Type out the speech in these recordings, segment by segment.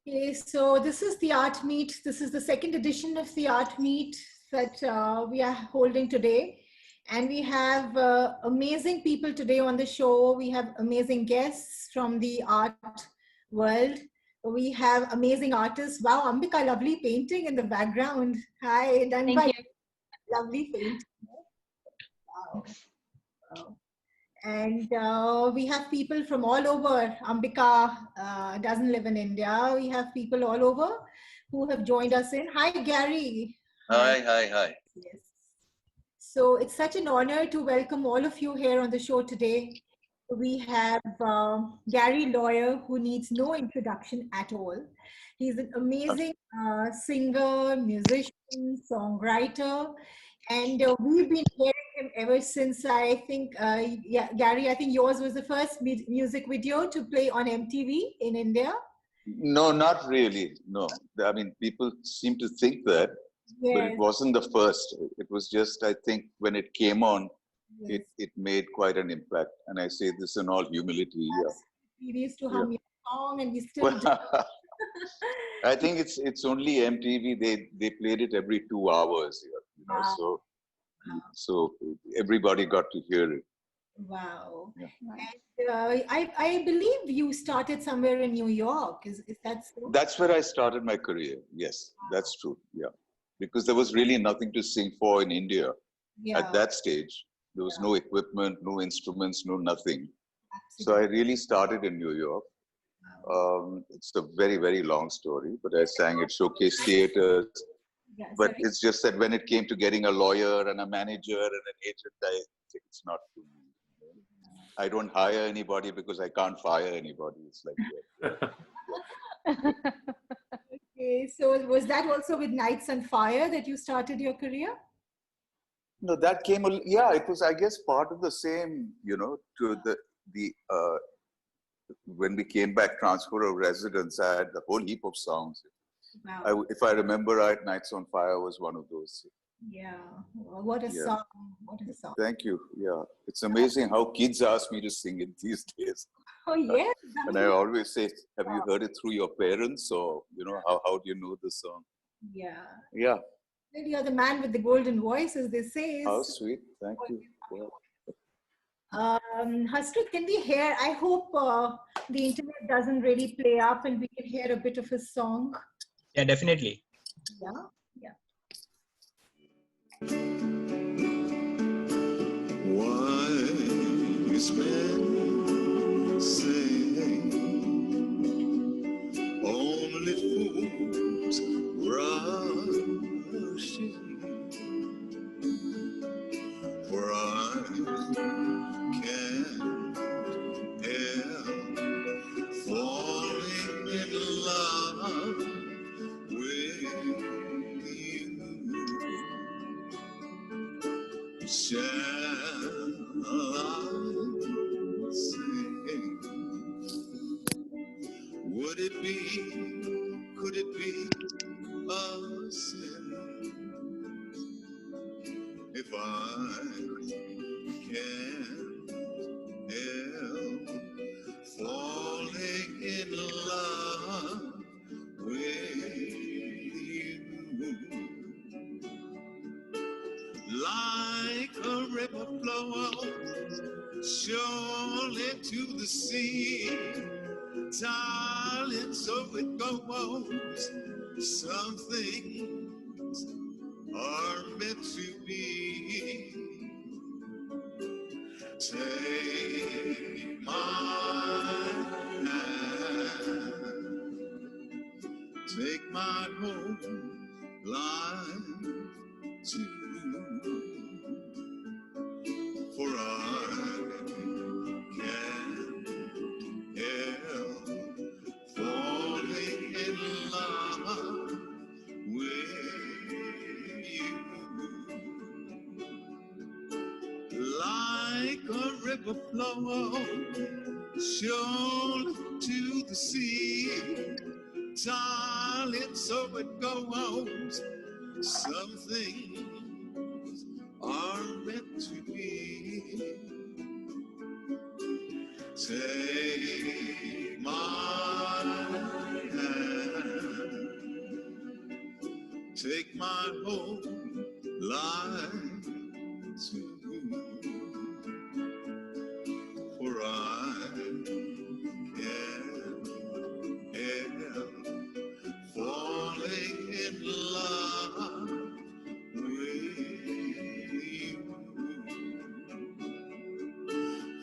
Okay, so this is the Art Meet. This is the second edition of the Art Meet that we are holding today. And we have amazing people today on the show. We have amazing guests from the art world. We have amazing artists. Wow, Ambika, lovely painting in the background. Hi, done Thank by you. lovely painting. Wow. Wow. And we have people from all over. Ambika doesn't live in India. We have people all over who have joined us in. Hi, Gary. Hi. Hi. Yes. So it's such an honor to welcome all of you here on the show today. We have Gary Lawyer, who needs no introduction at all. He's an amazing singer, musician, songwriter, and we've been hearing him ever since I think, yeah, Gary, I think yours was the first music video to play on MTV in India. No, not really. No. I mean, people seem to think that, but it Yes, wasn't the first. It was just, I think, when it came on, yes. it made quite an impact. And I say this in all humility. We used to Yeah. hum your song, and we still do. I think it's only MTV. They played it every 2 hours here, Wow. so everybody got to hear it. Wow. Yeah. And I believe you started somewhere in New York. Is that so? That's where I started my career. Yes, that's true. Yeah. Because there was really nothing to sing for in India Yeah, at that stage. There was no equipment, no instruments, no nothing. So I absolutely. really started in New York. Wow. It's a very, very long story, but I sang at showcase theaters. Yeah, But sorry. it's just that when it came to getting a lawyer and a manager and an agent, I think it's not for me. I don't hire anybody because I can't fire anybody. It's like that. Okay, so was that also with Nights on Fire that you started your career? No, that came. Yeah, it was. I guess part of the same. To the when we came back, transfer of residence. I had a whole heap of songs. Wow. If I remember right, Nights on Fire was one of those. Yeah. Well, what a Yeah. song. What a song. Thank you. Yeah, it's amazing how kids ask me to sing it these days. Oh, yes. And I always say, have you heard it through your parents? Or, how do you know the song? Yeah. Yeah. Well, you're the man with the golden voice, as they say. How sweet. Thank you. Yeah. Hasrit, can we hear? I hope the internet doesn't really play up and we can hear a bit of his song. Yeah, definitely. Yeah. Yeah. Wise men say only fools rush in, for I can't help falling in love with you. Shall I say, would it be, could it be a sin if I can't help falling in love with you? Like a river flows surely to the sea, darling, so it goes. Some things are meant to be. Take my hand, take my whole life too. For I can't help falling in love with you. Like a river flows surely to the sea, darling, so it goes. Some things are meant to be. Take my hand, take my whole life to, for I am falling in love with you,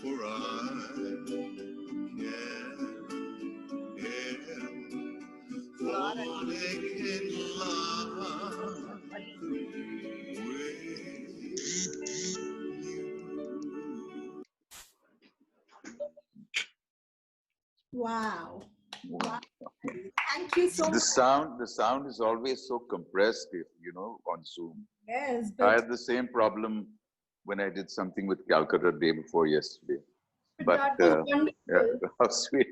for I am falling in love with you. Wow. Wow. Thank you so much. The sound is always so compressed, you know, on Zoom. Yes, I but had the same problem when I did something with Calcutta day before yesterday. But that was yeah, wonderful. how sweet.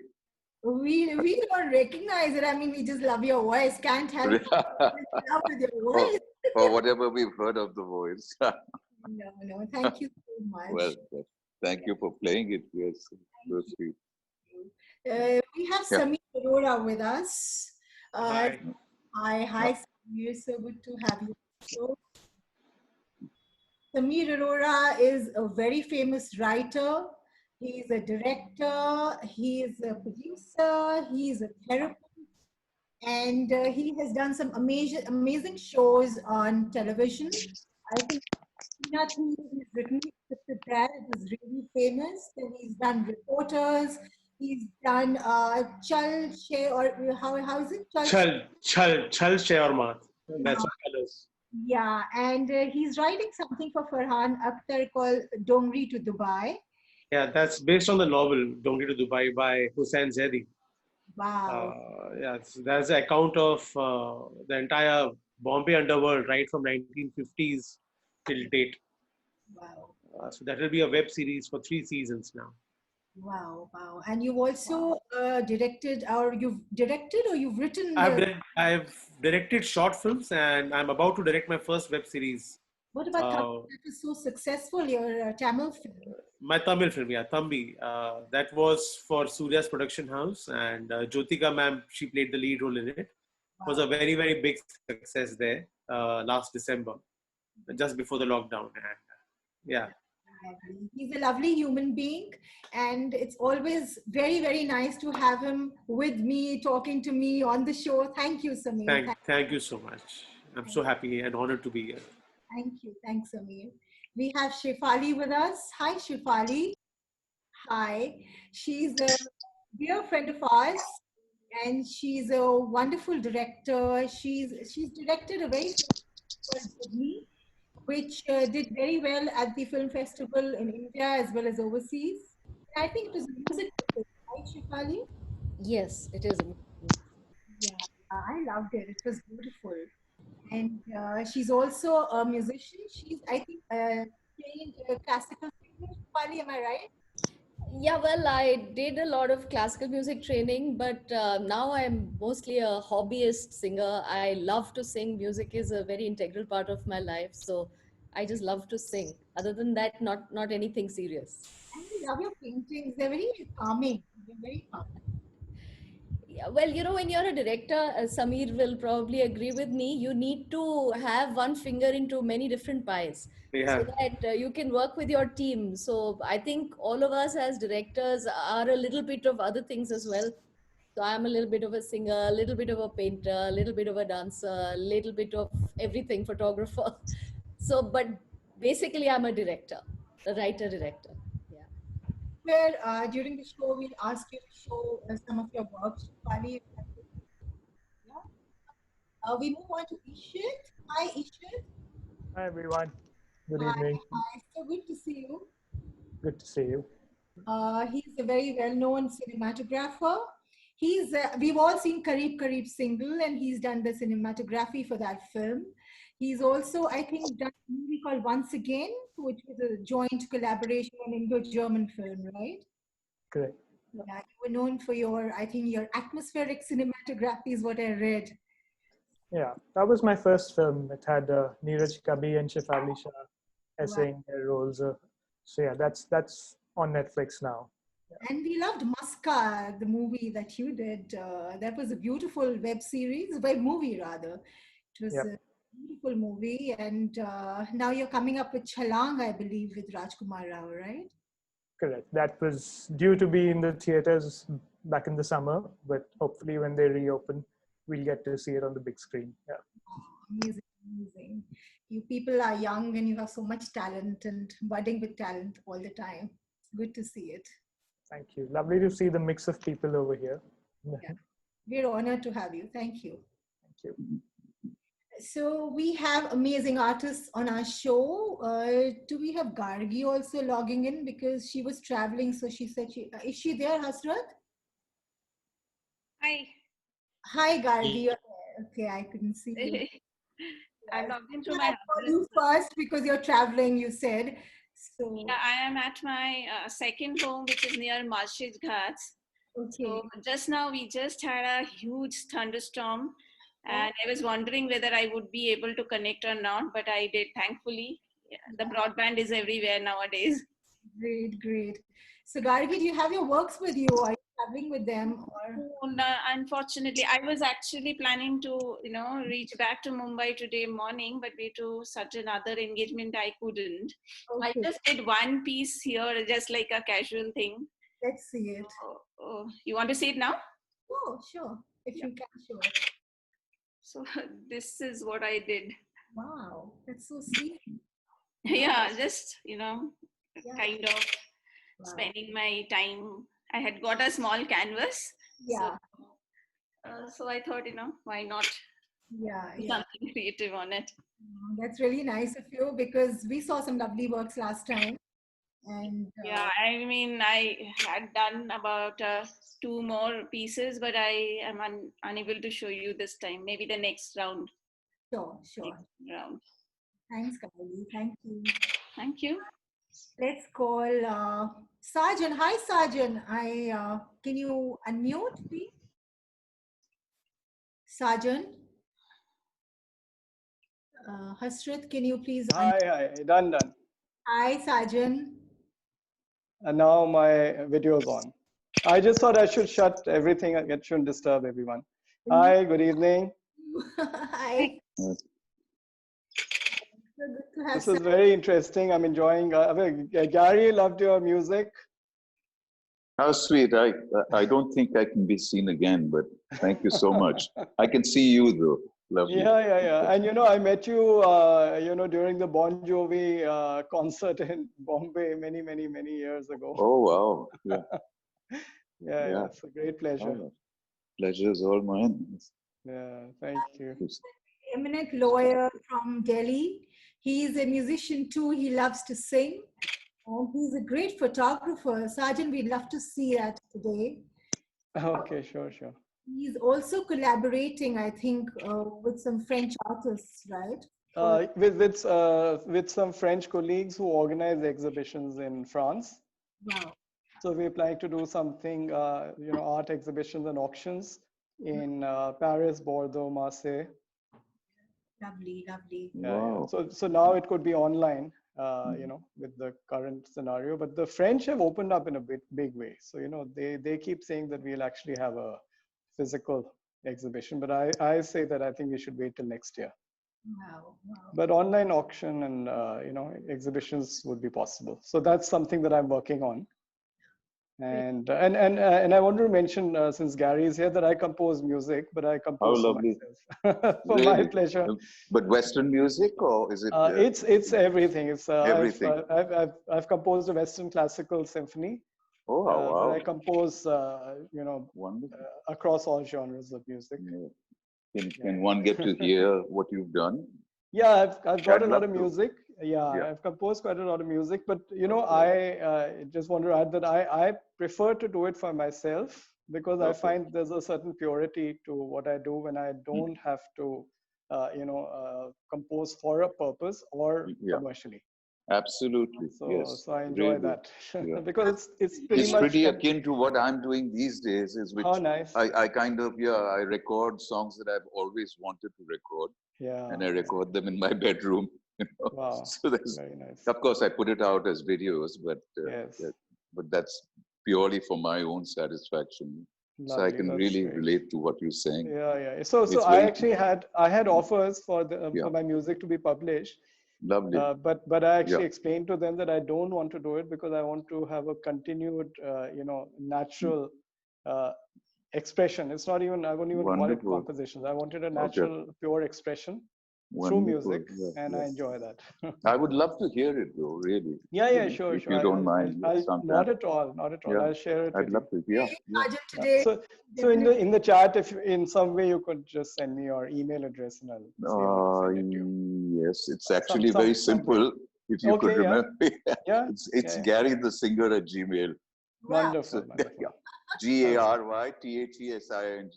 We don't recognize it. I mean, we just love your voice. Can't help it. Just love with your or, voice. or whatever we've heard of the voice. No. Thank you so Well, much. thank you for playing it. Yes, so sweet. We have Yeah. Sammeer Arora with us. Uh, Hi. hi, Sammeer. So good to have you. So, Sammeer Arora is a very famous writer. He's a director. He is a producer. He is a therapist. And he has done some amazing shows on television. I think Peanut, he's written scripted there. It was really famous. Then he's done reporters. He's done Chal Che, or how is it? Chal Sheormat. That's Uh, what colors. yeah, and he's writing something for Farhan Akhtar called Dongri to Dubai. Yeah, that's based on the novel Dongri to Dubai by Hussain Zaidi. Wow, Yeah, that's the account of the entire Bombay underworld right from 1950s till date. wow, So that will be a web series for 3 seasons now. wow. And you've also directed or you've written I've directed short films and I'm about to direct my first web series. what about Tamil? Uh, That was so successful, your Tamil film? my Tamil film, yeah, Thambi. That was for Surya's production house, and Jyotika ma'am, she played the lead role in it. Was a Wow. very, very big success there last December, just before the lockdown. And yeah, Lovely. He's a lovely human being, and it's always very nice to have him with me, talking to me on the show. Thank you, Samir. thank you so much. I'm so happy and honored to be here. Thank you. Thanks, Samir. We have Shefali with us. Hi, Shefali. Hi. She's a dear friend of ours, and she's a wonderful director. She's directed a very called Budni, which did very well at the film festival in India as well as overseas. And I think it was a music video, right, Shefali? Yes, it is. Yeah, I loved it. It was beautiful. And she's also a musician. She's, I think, trained classical singer. Shefali, am I right? Yeah, well, I did a lot of classical music training, but now I'm mostly a hobbyist singer. I love to sing. Music is a very integral part of my life, so I just love to sing. Other than that, not anything serious. And I love your paintings. They're very calming. They're very calming. Yeah, well, when you're a director, Sameer will probably agree with me. You need to have one finger into many different pies so Yeah, that you can work with your team. So I think all of us as directors are a little bit of other things as well. So I'm a little bit of a singer, a little bit of a painter, a little bit of a dancer, a little bit of everything, photographer. So, but basically, I'm a director, a writer director. Yeah. Where during the show, we'll ask you to show some of your work, Shefali. Yeah. We move on to Ishit. Hi, Ishit. Hi everyone. Good Hi, evening. hi. So good to see you. Good to see you. He's a very well-known cinematographer. We've all seen Kareeb Single, and he's done the cinematography for that film. He's also, I think, done a movie called Once Again, which was a joint collaboration, an Indo-German film, right? Correct. Yeah, you were known for I think, your atmospheric cinematography is what I read. Yeah, that was my first film. It had Neeraj Kabi and Shefali Shah Wow. essaying their roles. So yeah, that's on Netflix now. And we loved Muska, the movie that you did. That was a beautiful web movie rather. It was Yep. beautiful movie. And now you're coming up with Chalang, I believe, with Rajkumar Rao, right? Correct. That was due to be in the theaters back in the summer, but hopefully when they reopen, we'll get to see it on the big screen. Yeah. Amazing, amazing. You people are young and you have so much talent and budding with talent all the time. It's good to see it. Thank you. Lovely to see the mix of people over here. Yeah. We're honored to have you. Thank you. Thank you. So we have amazing artists on our show. Do we have Gargi also logging in because she was traveling? So she said is she there, Hasrat? Hi. Hi, Gargi. You're there. Okay, I couldn't see you. I logged in through I my called husband's. you first because you're traveling. You said so. Yeah, I am at my second home, which is near Masjid Ghats. Okay. So just now we just had a huge thunderstorm, and I was wondering whether I would be able to connect or not, but I did, thankfully. Yeah, the broadband is everywhere nowadays. Great, great. So, Gargi, do you have your works with you? Are you traveling with them? Or Oh, no, unfortunately, I was actually planning to, reach back to Mumbai today morning, but due to such another engagement, I couldn't. I okay, just did one piece here, just like a casual thing. let's see it. Oh, you want to see it now? Oh, sure. If Yeah. you can show it. So this is what I did. Wow, that's so sweet. Yeah, just, Yeah. kind of Wow. spending my time. I had got a small canvas. Yeah, So I thought, why not yeah, do yeah. something creative on it? That's really nice of you because we saw some lovely works last time. And Yeah, I mean, I had done about 2 more pieces, but I am unable to show you this time. Maybe the next round. sure, sure. Next round. Thanks, Gargi. Thank you. Thank you. Let's call Sajan. Hi, Sajan. Can you unmute, please? Sajan. Hasrat, can you please? Hi, done. Hi, Sajan. And now my video is on. I just thought I should shut everything. It shouldn't disturb everyone. Hi, good evening. Hi. So good to have This is very interesting. I'm enjoying. Gary, loved your music. How sweet. I don't think I can be seen again, but thank you so much. I can see you though. Lovely. Yeah. And I met you, during the Bon Jovi concert in Bombay many years ago. Oh, wow. Yeah. Yeah, it's a great pleasure. Oh, pleasure is all mine. Yeah, thank you. eminent lawyer from Delhi. He is a musician too. He loves to sing. And he's a great photographer. Sajan, we'd love to see that today. Okay, sure. He's also collaborating, I think, with some French artists, right? With some French colleagues who organize exhibitions in France. Wow. So we're planning to do something, art exhibitions and auctions in Paris, Bordeaux, Marseille. Lovely. Wow. Yeah. So now it could be online, with the current scenario. But the French have opened up in a big way. So they keep saying that we'll actually have a physical exhibition. But I say that I think we should wait till next year. Wow. But online auction and exhibitions would be possible. So that's something that I'm working on. And I want to mention, since Gary is here, that I compose music, but I compose for myself for my pleasure. But Western music, or is it? It's everything. It's everything. I've composed a Western classical symphony. Oh, wow. But I compose, across all genres of music. Can one get to hear what you've done? Yeah, I've got a lot of love to. music. Yeah, I've composed quite a lot of music, but I just want to add that I prefer to do it for myself because I find there's a certain purity to what I do when I don't have to, compose for a purpose or commercially. Absolutely. Yes. So I enjoy really. that because it's pretty much pretty akin to what I'm doing these days. Is which nice. I kind of I record songs that I've always wanted to record. Yeah. And I record them in my bedroom. Wow. So that's very nice. Of course, I put it out as videos, but Yes. but that's purely for my own satisfaction. So I Lovely. can That's really great. relate to what you're saying. Yeah. So It's I very, actually had offers for yeah, for my music to be published, lovely. but I Yeah. actually explained to them that I don't want to do it because I want to have a continued, natural expression. It's not even, I wouldn't even call it Wonderful. compositions. I wanted a Okay. natural, pure expression through Wonderful. music, Yeah, and yeah. I enjoy that. I would love to hear it though, really. Yeah, sure. If you don't mind, I'll sometime. not at all, not at all. Yeah, I'll share it I'd with love you. to. Yeah, yeah. Sajan Yeah. today. So in the chat, if in some way you could just send me your email address, and I'll see how to send it to you. Yes, it's actually very Some way. simple. If you could Okay, yeah. remember, Yeah. it's Gary the Singer at Gmail. Wow. Wonderful, So, wonderful. yeah, GaryThesing.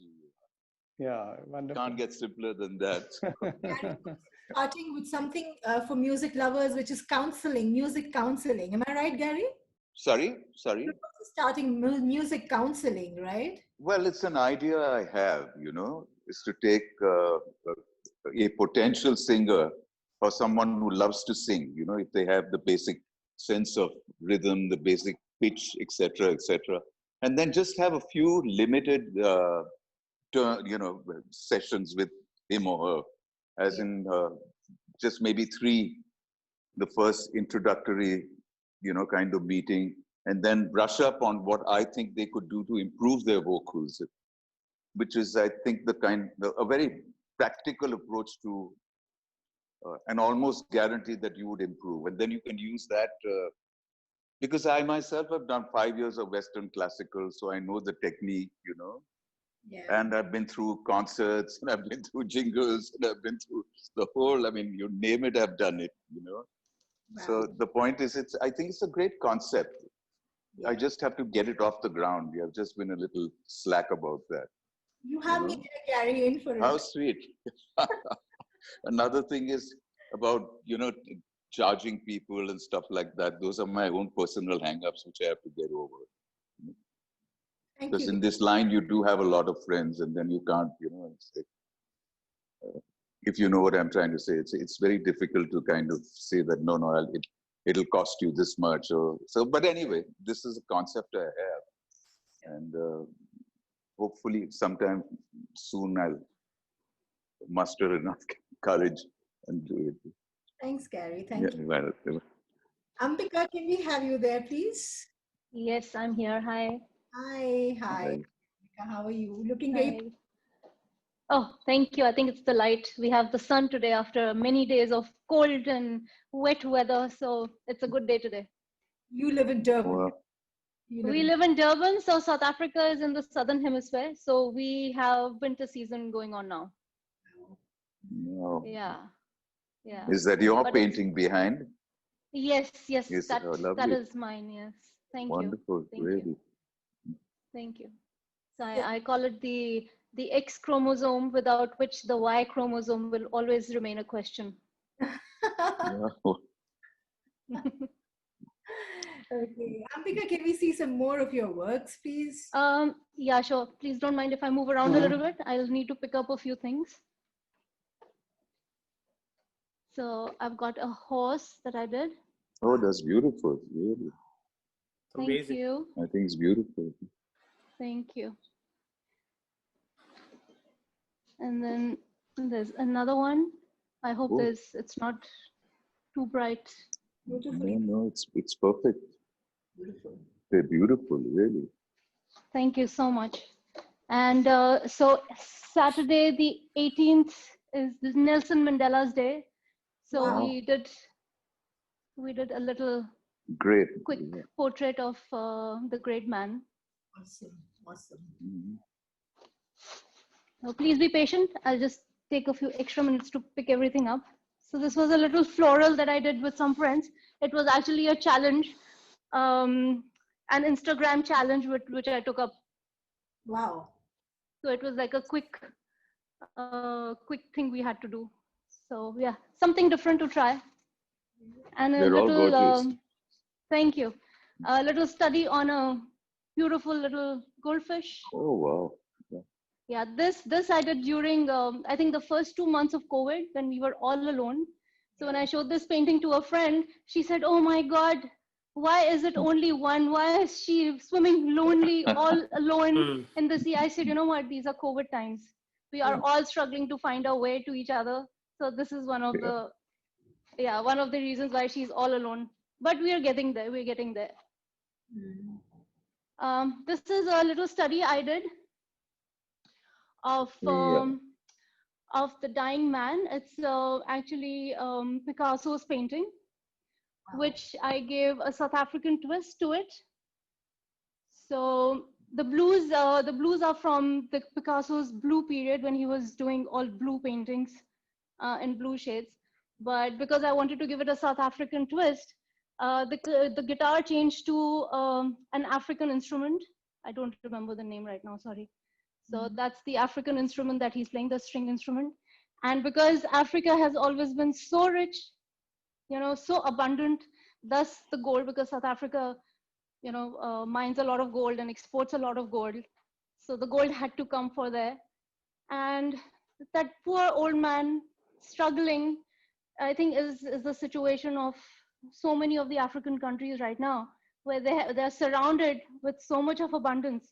Yeah, wonderful. Can't get simpler than that. Starting with something for music lovers, which is counseling, music counseling. Am I right, Gary? Sorry. You're also starting music counseling, right? Well, it's an idea I have, is to take a potential singer or someone who loves to sing, if they have the basic sense of rhythm, the basic pitch, etc., and then just have a few limited, sessions with him or her, as in just maybe 3, the first introductory, kind of meeting, and then brush up on what I think they could do to improve their vocals, which is, I think, a very practical approach to, and almost guarantee that you would improve. And then you can use that, because I myself have done 5 years of Western classical, so I know the technique, Yeah. and I've been through concerts, and I've been through jingles, and I've been through the whole, you name it, I've done it, Wow. So the point is, I think it's a great concept. Yeah. I just have to get it off the ground. We have just been a little slack about that. You have me there, Gary, in for How it. sweet. Another thing is about, charging people and stuff like that. Those are my own personal hang-ups, which I have to get over. Thank Because you. in this line, you do have a lot of friends, and then you can't, if you know what I'm trying to say, it's very difficult to kind of say that, no, it'll cost you this much. But anyway, this is a concept I have. And hopefully sometime soon I'll muster enough courage and do it. Thanks, Gary. Thank you. Well, Ambika, can we have you there, please? Yes, I'm here. Hi. Hi. Hi. Ambika, how are you? Looking very. Hi. Oh, thank you. I think it's the light. We have the sun today after many days of cold and wet weather. So it's a good day today. You live in Durban. Well, We live in Durban. So South Africa is in the southern hemisphere. So we have winter season going on now. no. Yeah. Yeah. Is that your But painting behind? Yes. Yes, That lovely. is mine. Yes. Thank you. Wonderful, Thank really. you. Thank you. So I call it the X chromosome, without which the Y chromosome will always remain a question. Yeah. Okay. Ambika, can we see some more of your works, please? Yeah, sure. Please don't mind if I move around a little bit. I'll need to pick up a few things. So I've got a horse that I did. Oh, that's beautiful, really. Thank Amazing. you. I think it's beautiful. Thank you. And then there's another one. I hope Oh. it's not too bright. Beautifully. No, it's perfect. Beautiful. They're beautiful, really. Thank you so much. And so Saturday the 18th is Nelson Mandela's Day. So Wow. we did a little Great. quick Yeah. portrait of the great man. Awesome. Mhm. So please be patient. I'll just take a few extra minutes to pick everything up. So this was a little floral that I did with some friends. It was actually a challenge, an Instagram challenge which I took up. Wow. So it was like a quick thing we had to do. So yeah, something different to try. And a They're all little, gorgeous. thank you. A little study on a beautiful little goldfish. Oh, wow. Yeah, this I did during, I think the first 2 months of COVID when we were all alone. So when I showed this painting to a friend, she said, "Oh my God, why is it only one? Why is she swimming lonely, all alone in the sea? I said, you know what? These are COVID times. We are all struggling to find our way to each other. So this is one of one of the reasons why she's all alone. But we are getting there. We're getting there. This is a little study I did of the dying man. It's actually Picasso's painting, which I gave a South African twist to it. So the blues are from the Picasso's blue period when he was doing all blue paintings in blue shades. But because I wanted to give it a South African twist, the guitar changed to an African instrument. I don't remember the name right now, sorry. So that's the African instrument that he's playing, the string instrument. And because Africa has always been so rich, you know, so abundant, thus the gold, because South Africa, you know, mines a lot of gold and exports a lot of gold. So the gold had to come for there. And that poor old man struggling, I think is the situation of so many of the African countries right now, where they're surrounded with so much of abundance,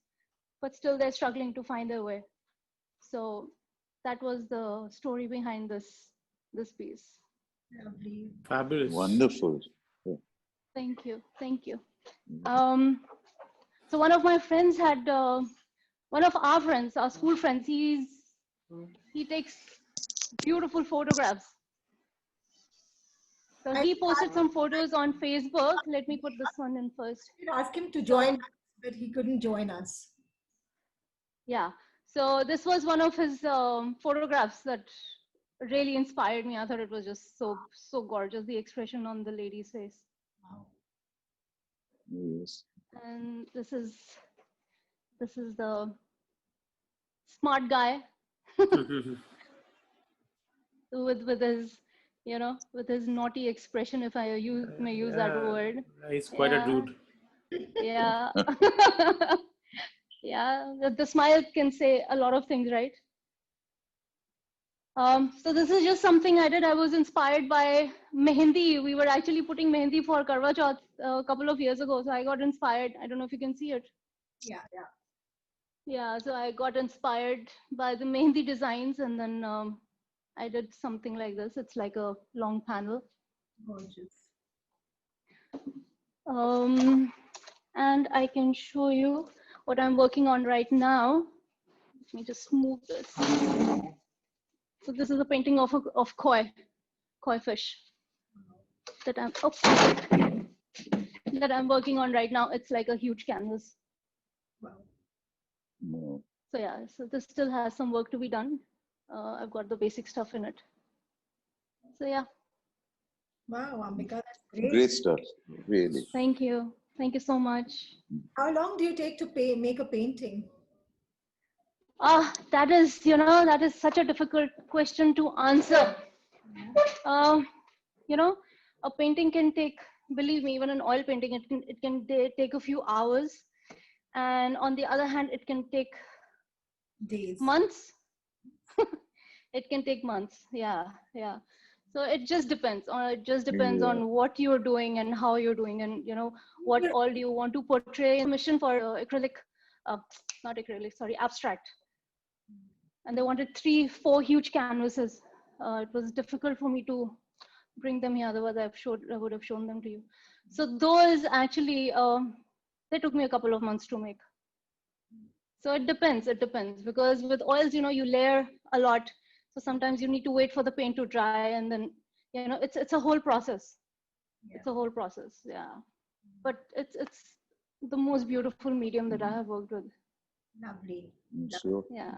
but still they're struggling to find their way. So that was the story behind this piece. Lovely. Fabulous. Wonderful. Thank you, thank you. So one of my friends had, one of our friends, our school friends, he takes beautiful photographs. So he posted some photos on Facebook. Let me put this one in first. I did ask him to join us, but he couldn't join us. Yeah, so this was one of his photographs that really inspired me. I thought it was just so gorgeous, the expression on the lady's face. Wow. Yes. And this is the smart guy with his, you know, with his naughty expression, if I may use that word. He's quite a dude. Yeah. Yeah, the smile can say a lot of things, right? So this is just something I did. I was inspired by mehendi. We were actually putting mehendi for Karwa Chauth a couple of years ago. So I got inspired. I don't know if you can see it. Yeah, yeah. Yeah, so I got inspired by the mehendi designs, and then I did something like this. It's like a long panel. Gorgeous. And I can show you what I'm working on right now. Let me just move this. So this is a painting of koi fish that I'm working on right now. It's like a huge canvas. Wow. No. So yeah, so this still has some work to be done. I've got the basic stuff in it. So yeah. Wow, Ambika, that's great. Great stuff, really. Thank you. Thank you so much. How long do you take to make a painting? That is, you know, that is such a difficult question to answer. You know, a painting can take, believe me, even an oil painting, it can take a few hours. And on the other hand, it can take Days. months. It can take months. Yeah, yeah. So it just depends. It just depends on what you're doing and how you're doing, and you know what all do you want to portray. Mission for acrylic, not acrylic, sorry, abstract. And they wanted 3-4 huge canvases. It was difficult for me to bring them here, otherwise I would have shown them to you. So those actually, they took me a couple of months to make. So it depends, because with oils, you know, you layer a lot. So sometimes you need to wait for the paint to dry, and then, you know, it's a whole process. Yeah. It's a whole process, yeah. But it's the most beautiful medium that I have worked with. Lovely. Sure. Yeah.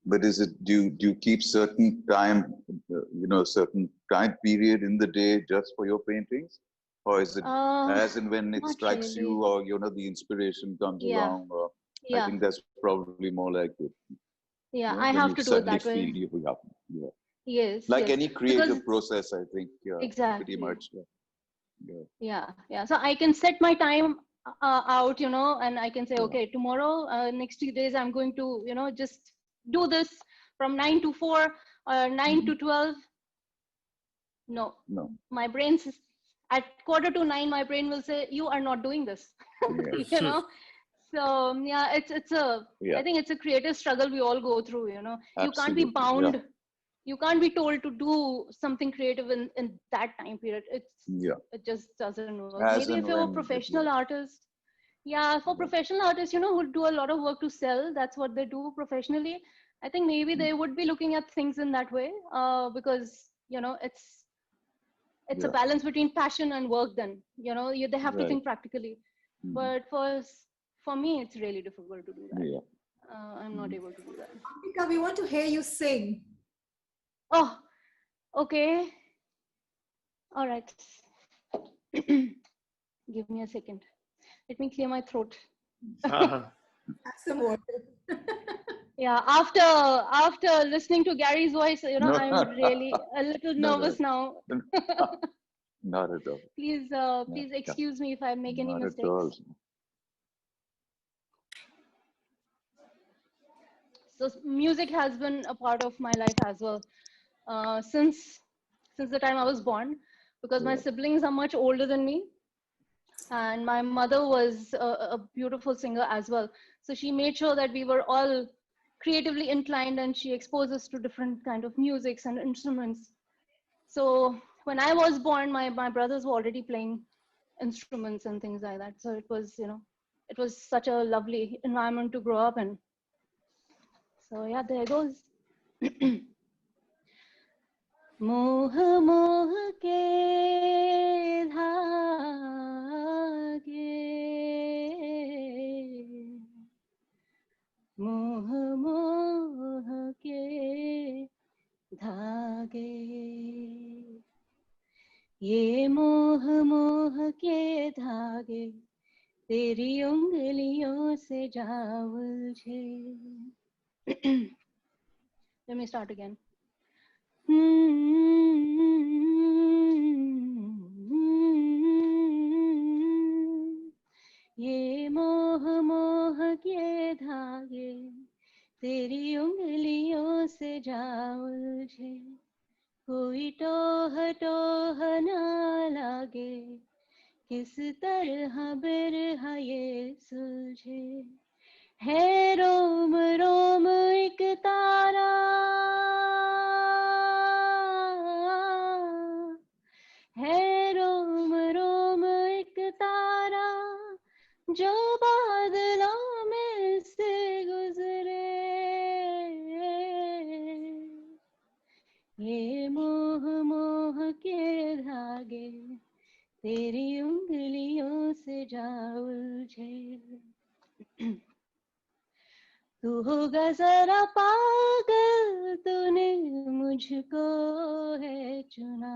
But is it, do you keep certain time, you know, certain time period in the day just for your paintings? Or is it as and when it strikes really. you, or, you know, the inspiration comes along? Or I think that's probably more like it. Yeah, You know, I have to do it that way. Yeah. Yes. Like yes. any creative process, I think. Exactly. Pretty much. Yeah. So I can set my time out, you know, and I can say, okay, tomorrow, next 2 days, I'm going to, you know, just do this from 9 to 4 or 9 to 12. No. My brain at 9:15, my brain will say, you are not doing this. Yes. You know? So yeah, it's a, Yeah. I think it's a creative struggle we all go through, you know. You can't be Absolutely. bound. Yeah. You can't be told to do something creative in that time period. Yeah. It just doesn't work. As Maybe and if you're a when it professional works. artist, yeah, for Yeah. professional artists, you know, who do a lot of work to sell, that's what they do professionally. I think maybe they would be looking at things in that way, because, you know, it's a Yeah. balance between passion and work then, you know, they have to Right. think practically. Mhm. But for me, it's really difficult to do that. Yeah. I'm not able to do that. Ampika, we want to hear you sing. Oh, okay. All right. Give me a second. Let me clear my throat. Have some water. Yeah, after listening to Gary's voice, you know, No. I'm really a little No, nervous now. not at all. Please, No, please yeah. excuse me if I make any Not at mistakes. all. So music has been a part of my life as well, since the time I was born, because my Yeah. siblings are much older than me, and my mother was a beautiful singer as well. So she made sure that we were all creatively inclined, and she exposed us to different kind of musics and instruments. So when I was born, my brothers were already playing instruments and things like that. So it was, you know, it was such a lovely environment to grow up in. So yeah, there goes. मोह मोह के धागे, मोह मोह के धागे, ये मोह मोह के धागे तेरी उंगलियों से जा उलझे. Let me start again. ये मोह मोह के धागे तेरी उंगलियों से जा उलझे, कोई टोह टोह ना लागे, किस तरह बिरह ये सुलझे, है रोम रोम एक तारा, है रोम रोम एक तारा, जो बादलों में से गुजरे, ये मोह मोह के धागे तेरी उंगलियों से जा उलझे. तू होगा जरा पागल, तूने मुझको है चुना,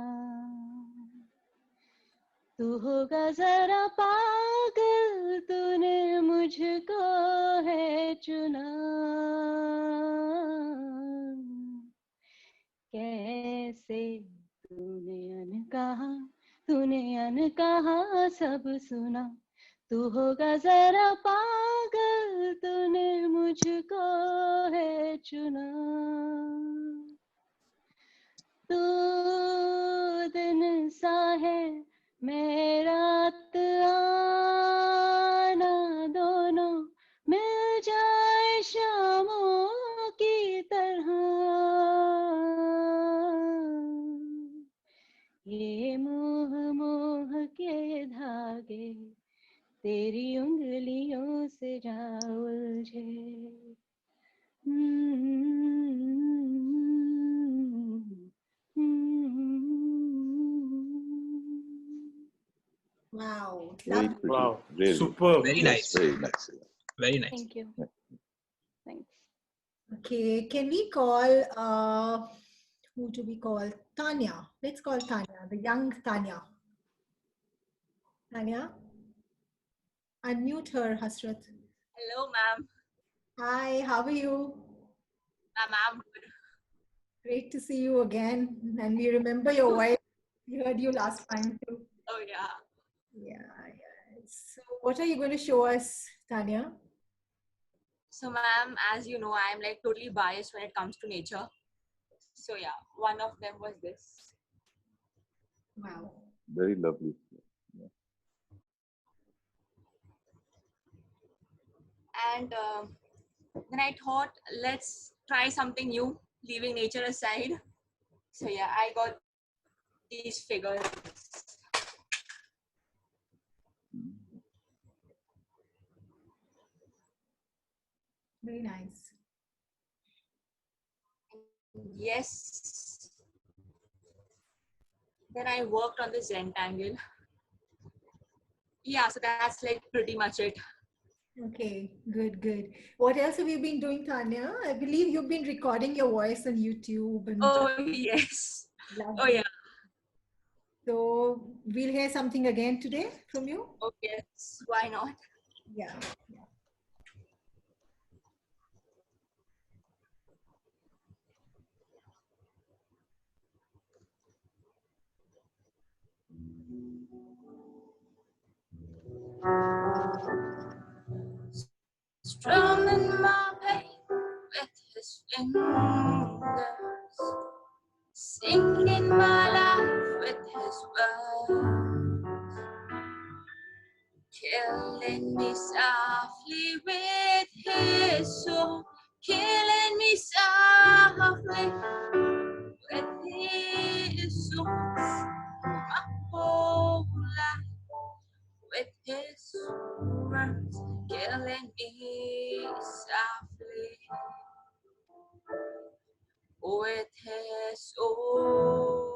तू होगा जरा पागल, तूने मुझको है चुना, कैसे तूने अनकहा सब सुना, तू होगा जरा पागल, तूने मुझको है चुना, तू दिन सा है मैं रात आना, दोनों मिल जाए शामों की तरह, ये मोह मोह के धागे तेरी उंगलियों से जा उलझे. Wow. Very Lovely. pretty. Wow. Really. Superb. Very Yes, nice. very nice. Very nice. Thank you. Yeah. Thanks. Okay, can we call, who do we call? Tanya. Let's call Tanya, the young Tanya. Tanya, unmute her, Hasrat. Hello, ma'am. Hi, how are you? Ma'am, I'm good. Great to see you again. And we remember your voice. We heard you last time too. Oh, yeah. Yeah. So what are you going to show us, Tanya? So, ma'am, as you know, I'm like totally biased when it comes to nature. So, yeah, one of them was this. Wow. Very lovely. Yeah. And then I thought, let's try something new, leaving nature aside. So yeah, I got these figures. Very nice. Yes. Then I worked on this rectangle. Yeah, so that's like pretty much it. Okay, good, good. What else have you been doing, Tanya? I believe you've been recording your voice on YouTube and Oh yes. Oh lovely. yeah. So we'll hear something again today from you. Okay. Why not? Yeah. Yeah. Strumming my pain with his fingers, singing my life with his words, killing me softly with his soul, killing me softly with his soul, my whole life with his words, killing me softly with his soul.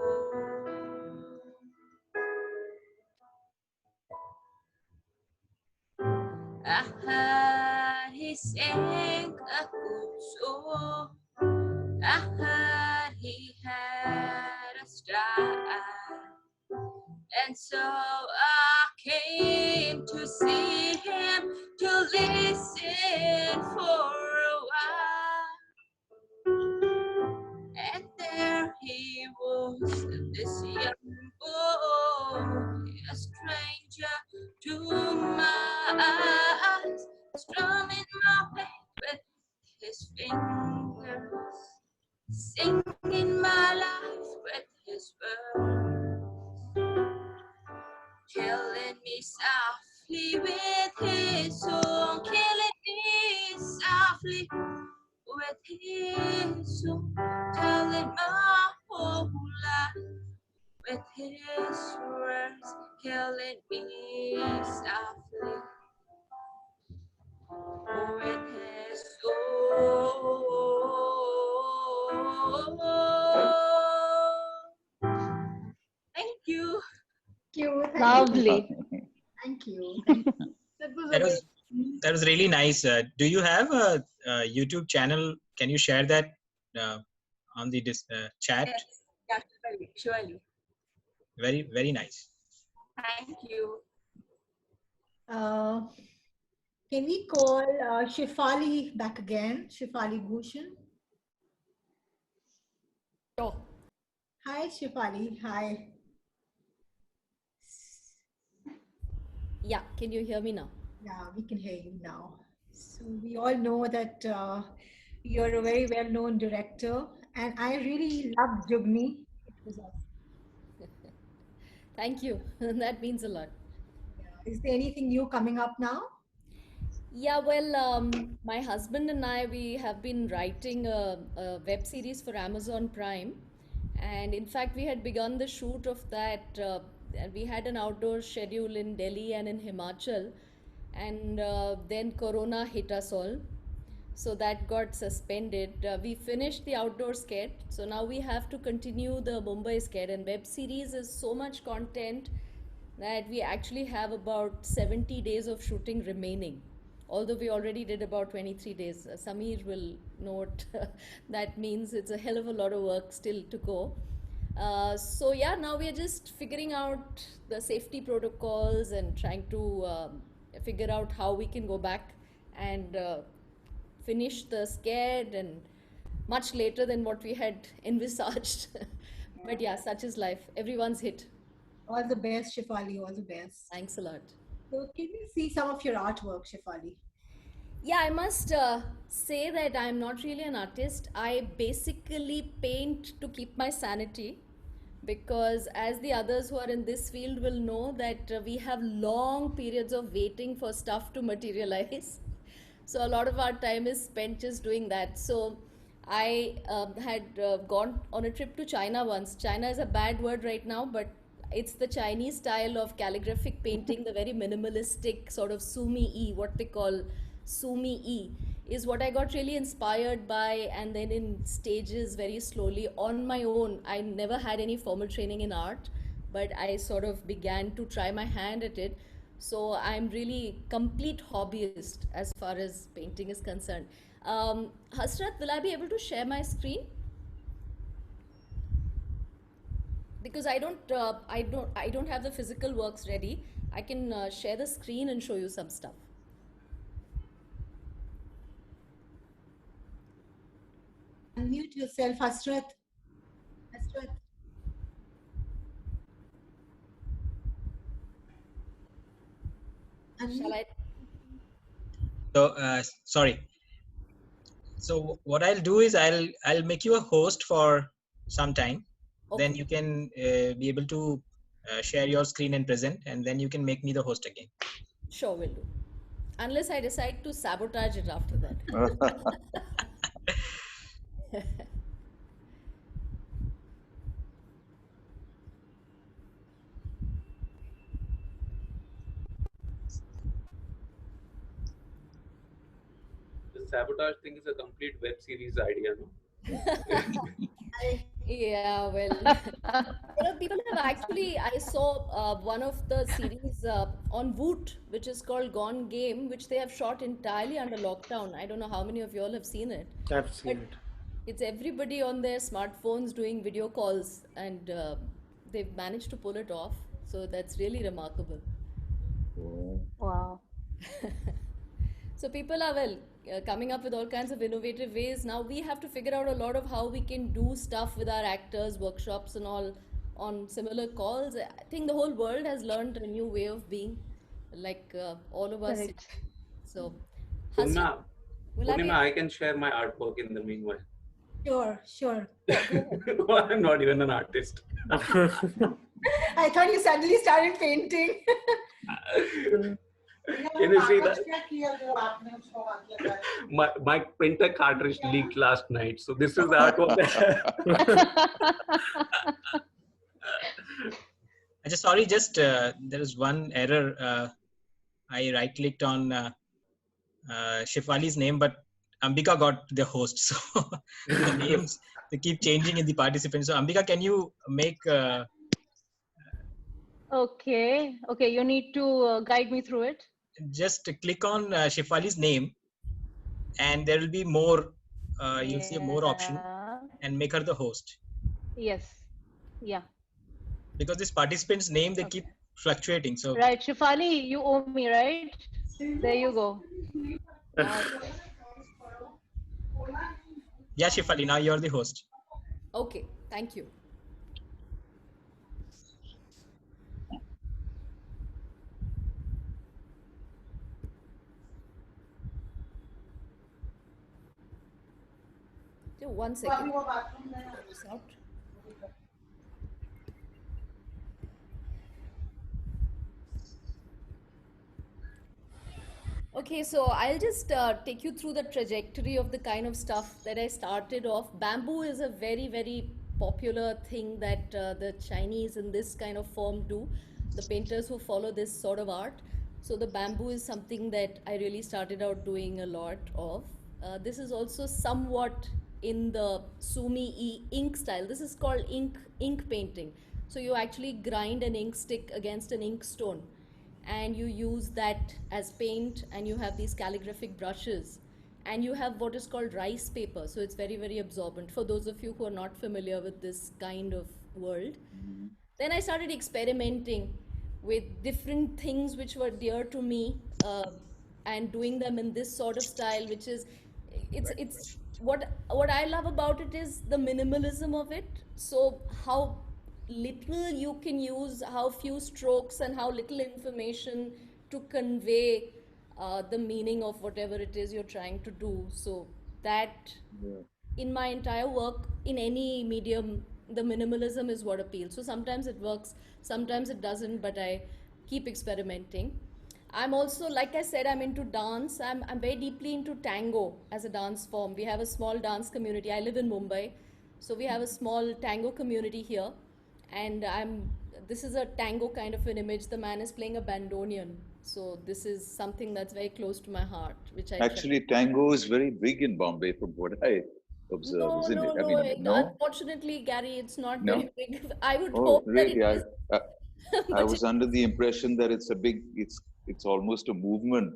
I heard he sang a good song. I heard he had a stride, and so I came to see him, to listen for a while. And there he was, this young boy, a stranger to my eyes, strumming my pain with his fingers, singing my life with his words, killing me softly with his song, killing me softly with his song, telling my whole life with his words, killing me softly with his soul. Thank you. Thank you. Lovely. Thank you. Thank you. That was That was amazing. that was really nice. Do you have a YouTube channel? Can you share that on the chat? Yes, yeah, surely, surely. Very nice. Thank you. Uh, can we call Shefali back again? Shefali Bhushan. Sure. Hi, Shefali. Hi. Yeah, can you hear me now? Yeah, we can hear you now. So we all know that you're a very well-known director, and I really loved Jugni. It was awesome. Thank you. That means a lot. Yeah. Is there anything new coming up now? Yeah, well, my husband and I, we have been writing a web series for Amazon Prime. And in fact, we had begun the shoot of that. And we had an outdoor schedule in Delhi and in Himachal. And then Corona hit us all. So that got suspended. We finished the outdoor sketch. So now we have to continue the Mumbai sketch. And web series is so much content that we actually have about 70 days of shooting remaining, although we already did about 23 days. Sammeer will know what that means. It's a hell of a lot of work still to go. So yeah, now we are just figuring out the safety protocols and trying to figure out how we can go back and finish the sked, and much later than what we had envisaged. But yeah, such is life. Everyone's hit. All the best, Shefali. All the best. Thanks a lot. So can we see some of your artwork, Shefali? Yeah, I must say that I'm not really an artist. I basically paint to keep my sanity because as the others who are in this field will know that we have long periods of waiting for stuff to materialize. So a lot of our time is spent just doing that. So I had gone on a trip to China once. China is a bad word right now, but it's the Chinese style of calligraphic painting, the very minimalistic sort of sumi-e, what they call sumi-e, is what I got really inspired by. And then in stages, very slowly on my own. I never had any formal training in art, but I sort of began to try my hand at it. So I'm really complete hobbyist as far as painting is concerned. Hasrat, will I be able to share my screen? Because I don't have the physical works ready. I can share the screen and show you some stuff. Unmute yourself, Hasrat. Hasrat. Shall I? So sorry. So what I'll do is I'll make you a host for some time. Okay. Then you can be able to share your screen and present, and then you can make me the host again. Sure, will do. Unless I decide to sabotage it after that. The sabotage thing is a complete web series idea, no? Yeah, well, people have actually. I saw one of the series on Woot, which is called Gone Game, which they have shot entirely under lockdown. I don't know how many of you all have seen it. I've seen But it. it's everybody on their smartphones doing video calls, and they've managed to pull it off. So that's really remarkable. Wow. So people are coming up with all kinds of innovative ways. Now we have to figure out a lot of how we can do stuff with our actors, workshops and all on similar calls. I think the whole world has learned a new way of being, like all of us. Correct. So, Poornima, Hasrat, will I be? Poornima, I can share my artwork in the meanwhile. Sure, sure. I'm not even an artist. I thought you suddenly started painting. Can you see that? My printer cartridge leaked last night, so this is the artwork. Sorry, just there is one error. I right clicked on Shefali's name, but Ambika got the host. So the names they keep changing in the participants. So Ambika, can you make? Okay. Okay. You need to guide me through it. Just click on Shefali's name, and there will be more. You'll see more option, and make her the host. Yes. Yeah. Because this participant's name they keep fluctuating. So right, Shefali, you owe me, right? There you go. Yeah, Shefali, now you're the host. Okay, thank you. Just 1 second. Okay, so I'll just take you through the trajectory of the kind of stuff that I started off. Bamboo is a very, very popular thing that the Chinese in this kind of form do, the painters who follow this sort of art. So the bamboo is something that I really started out doing a lot of. This is also somewhat in the sumi-e ink style. This is called ink painting. So you actually grind an ink stick against an ink stone, and you use that as paint, and you have these calligraphic brushes, and you have what is called rice paper. So it's very, very absorbent for those of you who are not familiar with this kind of world. Then I started experimenting with different things which were dear to me, and doing them in this sort of style, which is it's what I love about it is the minimalism of it. So how little you can use, how few strokes and how little information to convey the meaning of whatever it is you're trying to do. So that in my entire work in any medium the minimalism is what appeals. So sometimes it works, sometimes it doesn't, but I keep experimenting. I'm also, like I said, I'm into dance. I'm very deeply into tango as a dance form. We have a small dance community. I live in Mumbai, so we have a small tango community here. And this is a tango kind of an image. The man is playing a bandoneon. So this is something that's very close to my heart, which I try. Actually, tango is very big in Bombay, from what I observe, No, isn't no, it? I no. mean, no, Unfortunately, Gary, it's not no. very big. I would Oh, hope that it really? is, I but was under the impression that it's a big, it's almost a movement.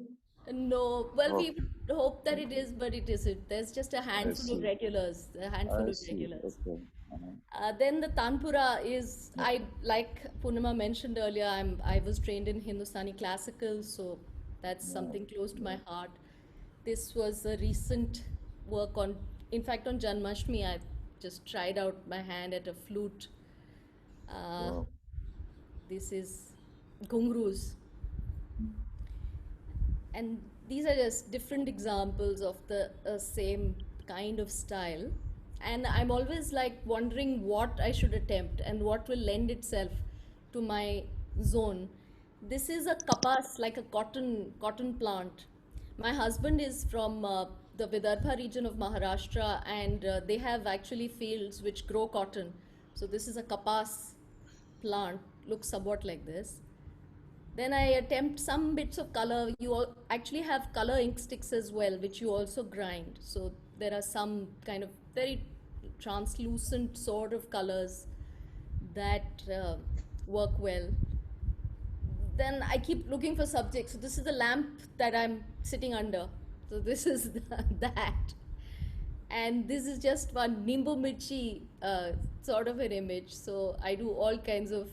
no. Well, Oh, we would hope that it is, but it isn't. There's just a I handful of see. regulars, a handful I of see. regulars. Okay. Uh-huh. Then the Tanpura is, Yeah. I like Poornima mentioned earlier. I was trained in Hindustani classical, so that's Yeah. something close to my heart. This was a recent work on, in fact, on Janmashtami, I just tried out my hand at a flute. Uh, Wow. this is ghungroos, and these are just different examples of the same kind of style. And I'm always like wondering what I should attempt and what will lend itself to my zone. This is a kapas, like a cotton plant. My husband is from the Vidarbha region of Maharashtra, and they have actually fields which grow cotton. So this is a kapas plant, looks somewhat like this. Then I attempt some bits of color. Actually have color ink sticks as well, which you also grind. So there are some kind of very translucent sort of colors that work well. Then I keep looking for subjects. So this is the lamp that I'm sitting under. So this is that. And this is just one Nimbu Mirchi sort of an image. So I do all kinds of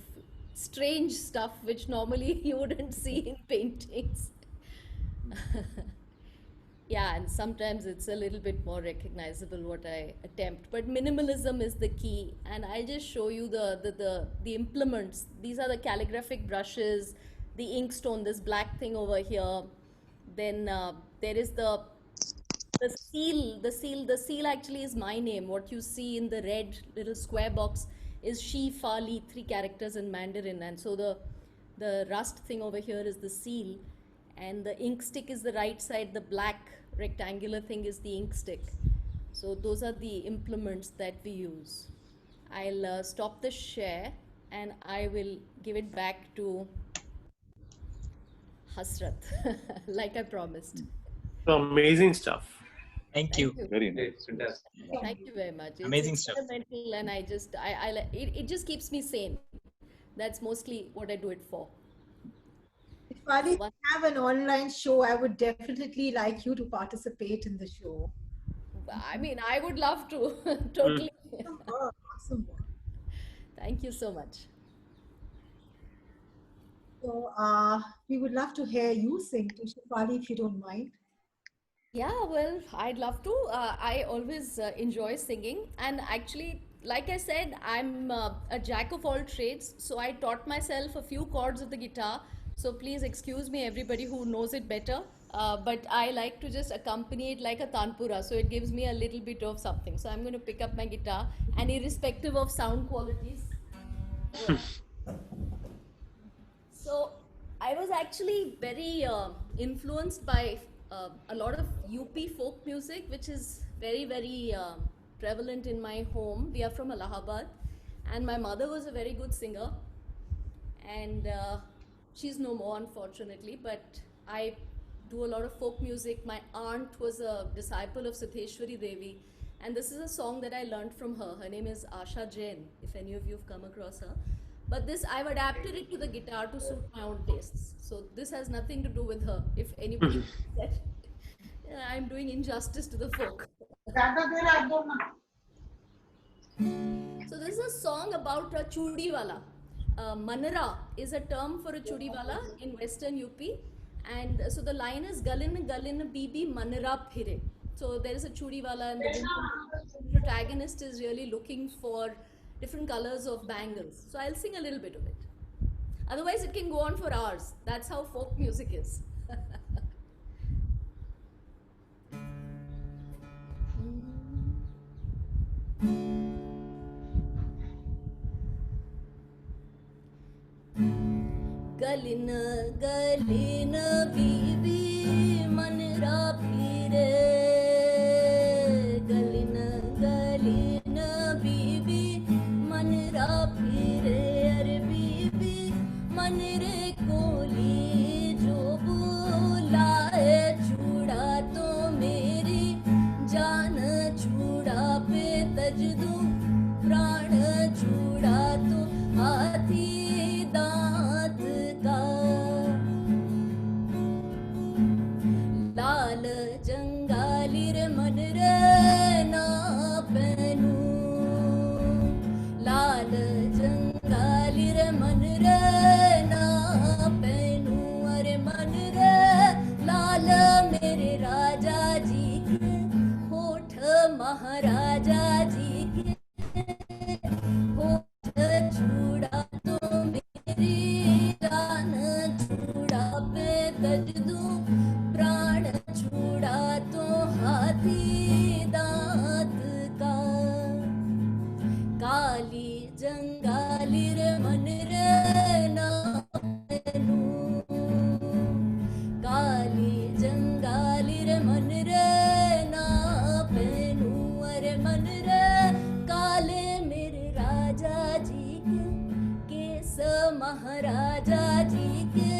strange stuff which normally you wouldn't see in paintings. Yeah, and sometimes it's a little bit more recognizable what I attempt. But minimalism is the key, and I'll just show you the implements. These are the calligraphic brushes, the inkstone, this black thing over here. Then there is the seal actually is my name. What you see in the red little square box is Shi Fa Li, three characters in Mandarin, and so the rust thing over here is the seal, and the ink stick is the right side. The black rectangular thing is the ink stick. So those are the implements that we use. I'll stop the share and I will give it back to Hasrat, like I promised. Amazing stuff. Thank Thank you. you. Very nice. Fantastic. Thank you very much. It's Amazing stuff. experimental, and it just keeps me sane. That's mostly what I do it for. If I One- have an online show, I would definitely like you to participate in the show. I mean, I would love to. Totally. Awesome work, awesome work. Thank you so much. So we would love to hear you sing to Shefali if you don't mind. Yeah, well, I'd love to. I always enjoy singing, and actually, like I said, I'm a jack of all trades. So I taught myself a few chords of the guitar. So please excuse me, everybody who knows it better. But I like to just accompany it like a tanpura, so it gives me a little bit of something. So I'm going to pick up my guitar, and irrespective of sound qualities. So I was actually very influenced by a lot of UP folk music, which is very, very prevalent in my home. We are from Allahabad, and my mother was a very good singer, and she's no more, unfortunately. But I do a lot of folk music. My aunt was a disciple of Siddheshwari Devi, and this is a song that I learned from her. Her name is Asha Jain, if any of you have come across her. But this, I've adapted it to the guitar to suit my own tastes. So this has nothing to do with her. If anybody thinks that I'm doing injustice to the folk. So this is a song about a chudiwala. Manara is a term for a chudiwala in western UP. And so the line is Galin Galin Bibi Manara Phire. So there is a chudiwala, and the protagonist is really looking for different colors of bangles. So I'll sing a little bit of it. Otherwise, it can go on for hours. That's how folk music is. गलिन गलिन बीबी मनरा फिरे गलिन गलिन बीबी मनरा फिरे अरे बीबी मन रे कोली जो बुलाए छुड़ा तो मेरी जान छुड़ा पे तज दूं प्राण छुड़ा तो हाथी दांत का लाल जंगाली रे मन रे ना पहनू लाल जंगाली रे मन रे ना पहनू अरे मन रे लाल मेरे राजा जी के होठ महाराजा जी के होठ छुड़ा तो मेरी जान छुड़ा पे तज दूं प्राण छुड़ा तो हाथी दांत का काली जंगाली रे मन रे ना पहनू काली जंगाली रे मन रे ना पहनू अरे मन रे काले मेरे राजा जी के केस महाराजा जी के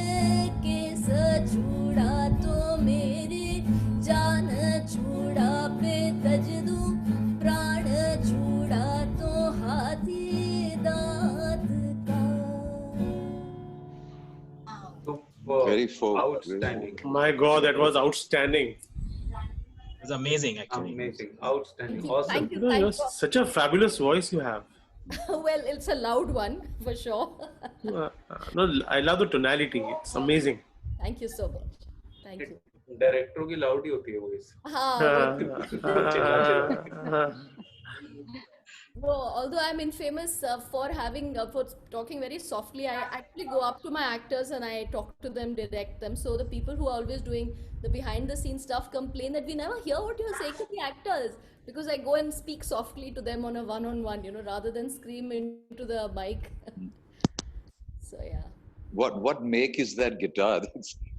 केस छुड़ा तो मेरी जान छुड़ा पे तज दूं प्राण छुड़ा तो हाथी दांत का Very folk. Outstanding. My God, that was outstanding. It was amazing, actually. Amazing. Outstanding. Thank you, Awesome. thank you, You know, thank you're you. such a fabulous voice you have. Well, it's a loud one for sure. No, I love the tonality. It's amazing. Thank you so much. Thank you. डायरेक्टरों की loud ही होती है voice हाँ वो चिल्ला चिल्ला No, although I'm infamous for having for talking very softly, I actually go up to my actors and I talk to them, direct them. So the people who are always doing the behind the scenes stuff complain that we never hear what you're saying to the actors because I go and speak softly to them on a one-on-one, you know, rather than scream into the mic. So yeah, What make is that guitar?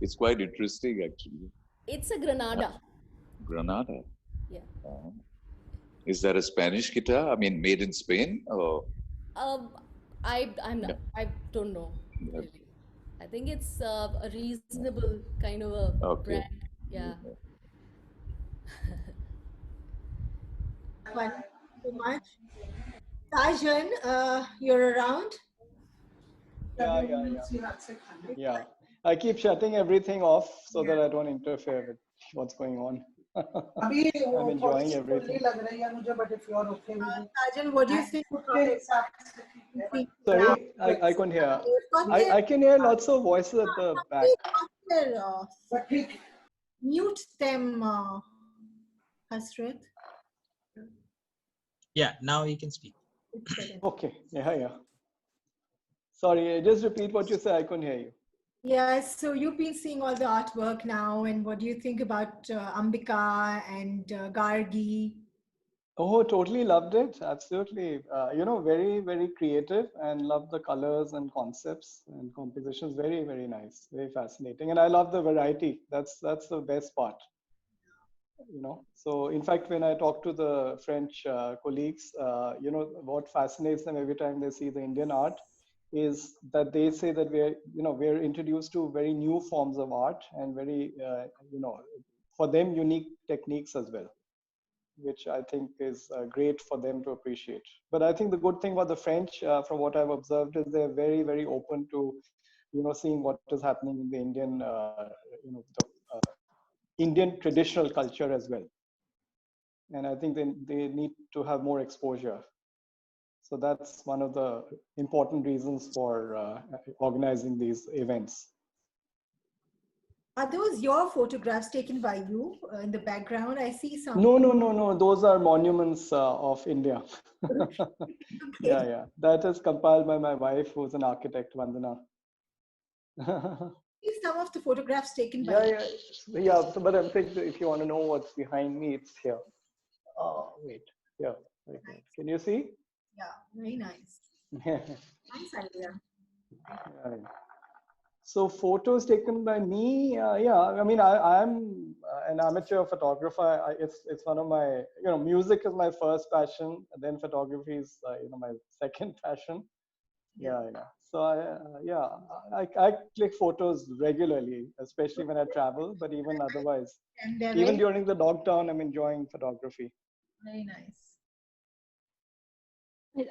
It's quite interesting actually. it's a Granada. Granada. Yeah. Is that a Spanish guitar? I mean, made in Spain? Or I'm not. I don't know really. I think it's a reasonable kind of a Okay. brand. Yeah. Thank you so much. Sajan, you're around? Yeah. I keep shutting everything off so that I don't interfere with what's going on. I'm enjoying everything. Sajan, what do you think about it? Sorry, I couldn't hear. I can hear lots of voices at the back. Mute them, Hasrat. Yeah, now you can speak. Okay. Yeah. Sorry, just repeat what you said. I couldn't hear you. Yeah, so you've been seeing all the artwork now, and what do you think about Ambika and Gargi? Oh, totally loved it. Absolutely. Very, very creative and love the colors and concepts and compositions. Very, very nice. Very fascinating. And I love the variety. That's the best part. So in fact, when I talk to the French colleagues, what fascinates them every time they see the Indian art is that they say that we're introduced to very new forms of art and very, for them, unique techniques as well, which I think is great for them to appreciate. But I think the good thing about the French, from what I've observed, is they're very, very open to, seeing what is happening in the Indian, Indian traditional culture as well. And I think they need to have more exposure. So that's one of the important reasons for organizing these events. Are those your photographs taken by you in the background? I see some. No. Those are monuments of India. Yeah. That is compiled by my wife, who's an architect, Vandana. Some of the photographs taken by Yeah. So, but I'm thinking if you want to know what's behind me, it's here. Wait. Yeah. Can you see? Yeah, very nice. Nice idea. So photos taken by me, yeah. I mean, I'm an amateur photographer. It's one of my, music is my first passion, and then photography is, my second passion. Yeah. So I click photos regularly, especially when I travel, but even otherwise, And they're even very, during the lockdown, I'm enjoying photography. very nice.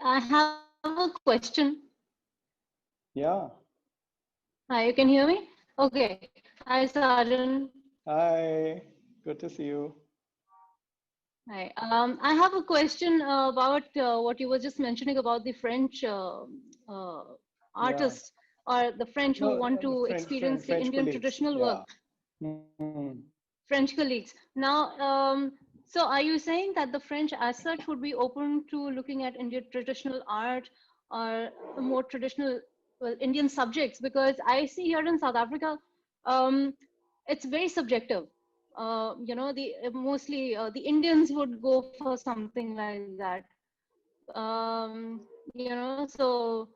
I have a question. Yeah. Hi, you can hear me? Okay. Hi, Sajan. Hi. Good to see you. Hi. I have a question about what you were just mentioning about the French uh, Yeah. artists or the French who No, want to experience the French Indian colleagues. traditional Yeah. work, Mm. French colleagues. Now, so are you saying that the French as such would be open to looking at Indian traditional art or more traditional, well, Indian subjects? Because I see here in South Africa, um, it's very subjective. The mostly the Indians would go for something like that. So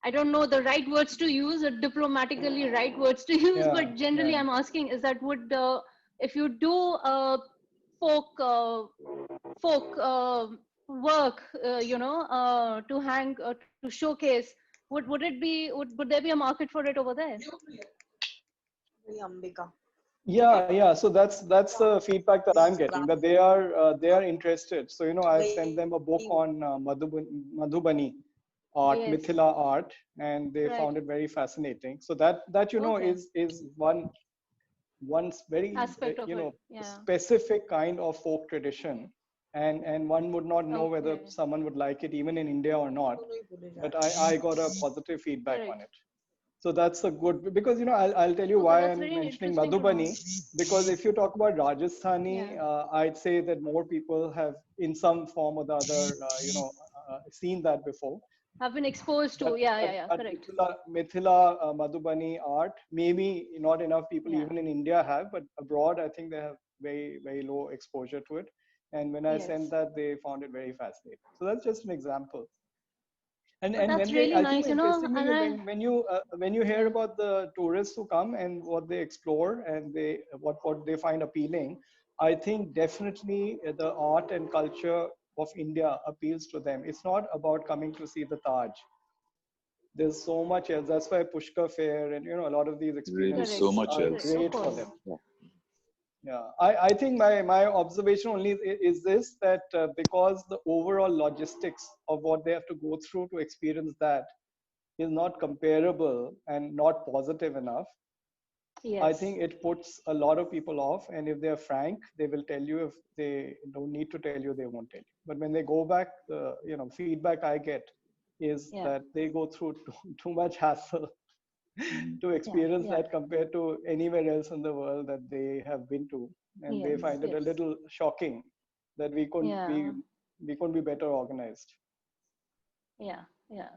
I don't know the right words to use or diplomatically right words to use, Yeah. but generally Yeah. I'm asking is that would if you do folk work, to hang to showcase, would it be would there be a market for it over there? Yeah. So that's the feedback that I'm getting, that they are interested. So I sent them a book on Madhubani art, Yes, Mithila art, and they right. found it very fascinating. So that Okay. is one very Aspect of it. Yeah. specific kind of folk tradition, and one would not know whether Okay. someone would like it even in India or not. But I got a positive feedback on Correct. it. So that's a good, because I'll tell you Okay, why that's I'm very mentioning interesting to know. Madhubani, because if you talk about Yeah. Rajasthani, I'd say that more people have in some form or the other seen that before. Have been exposed to. But Yeah, yeah, but, yeah. but Correct. Mithila Madhubani art, maybe not enough people Yeah. even in India have, but abroad I think they have very, very low exposure to it. And when I sent Yes. that, they found it very fascinating. So that's just an example. And That's when they, really I think nice, interestingly, and I, when you hear yeah. about the tourists who come and what they explore and what they find appealing, I think definitely the art and culture of India appeals to them. It's not about coming to see the Taj. There's so much else. That's why Pushkar Fair and a lot of these Really, experiences so Correct. much are Correct. else. Of great for course. them. Yeah, I think my observation only is this, that because the overall logistics of what they have to go through to experience that is not comparable and not positive enough, I Yes. think it puts a lot of people off. And if they're frank, they will tell you. If they don't need to tell you, they won't tell you. But when they go back, the feedback I get is Yeah. that they go through too much hassle to Yeah. experience Yeah. that compared to anywhere else in the world that they have been to, and they Yes. find it a Yes. little shocking that Yeah. we couldn't be better organized. Yeah. Yeah.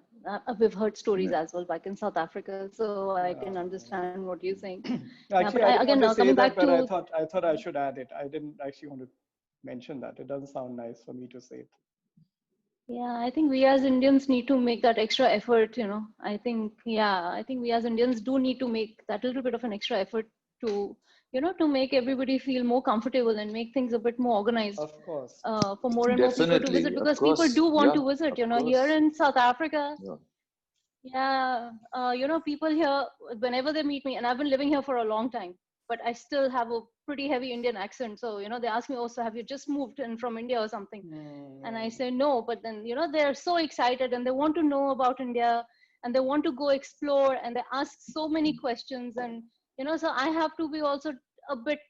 We've heard stories Yeah. as well back in South Africa, so I can Yeah. understand what you're saying. Yeah, but Actually, I didn't again, want to coming say back that, but to, I thought I should add it. I didn't actually want to mention that. It doesn't sound nice for me to say it. yeah, I think we as Indians need to make that extra effort, I think we as Indians do need to make that little bit of an extra effort to, to make everybody feel more comfortable and make things a bit more organized, Of course. for more and more people to visit, Definitely, of because people course. do want Yeah, to visit, of here course. in South Africa. Yeah. Yeah, people here, whenever they meet me, and I've been living here for a long time, but I still have a pretty heavy Indian accent. So, they ask me, oh, so have you just moved in from India or something? And I say no, but then, they're so excited and they want to know about India and they want to go explore and they ask so many questions. And, so I have to be also a bit,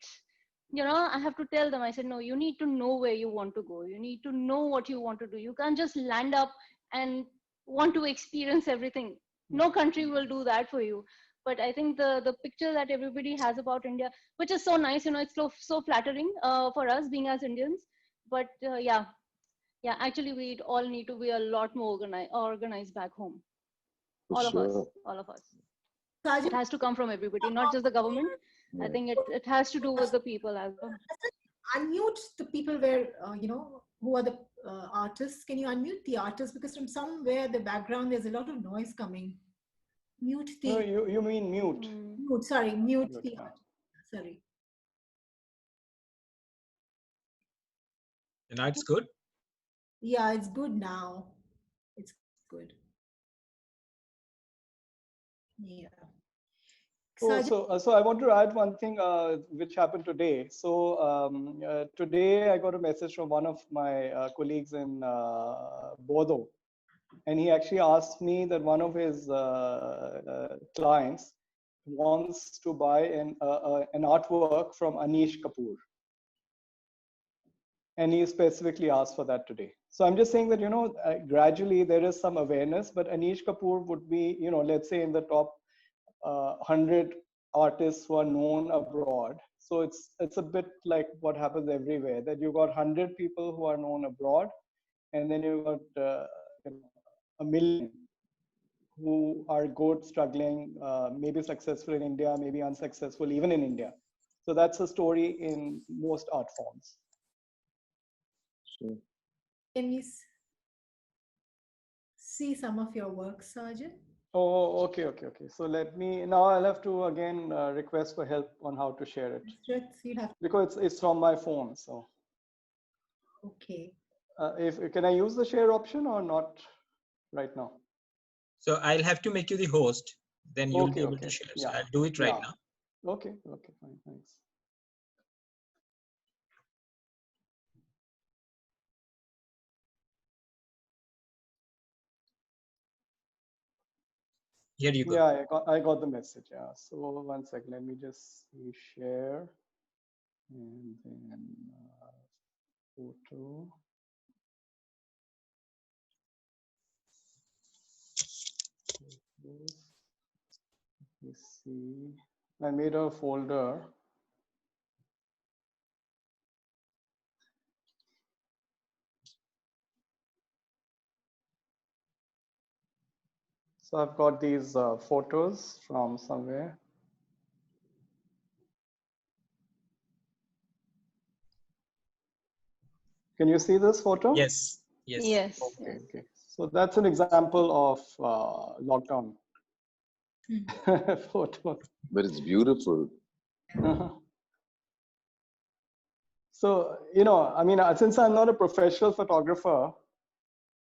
I have to tell them, I said, no, you need to know where you want to go. You need to know what you want to do. You can't just land up and want to experience everything. No country will do that for you. But I think the picture that everybody has about India, which is so nice, it's so flattering for us being as Indians. But yeah, actually we all need to be a lot more organized back home. For All of us, sure. all of us. It Sajan, has to come from everybody, not just the government. I Yeah. think it has to do with the people as well. unmute the people where, who are the artists. Can you unmute the artists? Because from somewhere, the background, there's a lot of noise coming. Mute No, the. you mean mute. Mute. Sorry, mute Mute, the. yeah. Sorry. And now it's good. Yeah, it's good now. It's good. Yeah. Oh, Sajan, so I want to add one thing which happened today. So today I got a message from one of my colleagues in Bordeaux, and he actually asked me that one of his clients wants to buy an artwork from Anish Kapoor, and he specifically asked for that today. So I'm just saying that, you know, gradually there is some awareness, but Anish Kapoor would be, you know, let's say in the top 100 artists who are known abroad. So it's a bit like what happens everywhere, that you got 100 people who are known abroad, and then you got you know, a million who are good, struggling, maybe successful in India, maybe unsuccessful even in India. So that's a story in most art forms. can we see some of your work, Sajan? Oh, okay. So let me, now I'll have to again request for help on how to share it. You'll have. Because it's from my phone, so. Okay. Can I use the share option or not right now? So I'll have to make you the host. Then you'll be able Okay. to share. So Yeah. I'll do it right Yeah. now. Okay, fine, thanks. Here you go. Yeah, I got the message. Yeah. So 1 second, let me just see share, and then photo. Let's see. I made a folder. So I've got these photos from somewhere. Can you see this photo? Yes. Yes. Okay. So that's an example of lockdown photo. But it's beautiful. So, you know, I mean, since I'm not a professional photographer,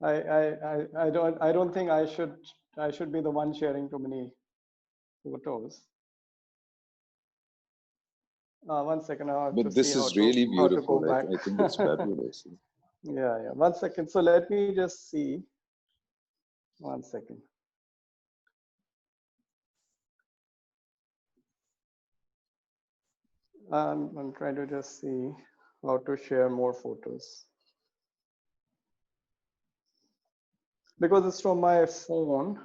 I don't think I should be the one sharing too many photos. 1 second, I have to But this see is really how to go beautiful. back. I think it's fabulous. Yeah. 1 second. So let me just see. 1 second. I'm trying to just see how to share more photos. Because it's from my phone.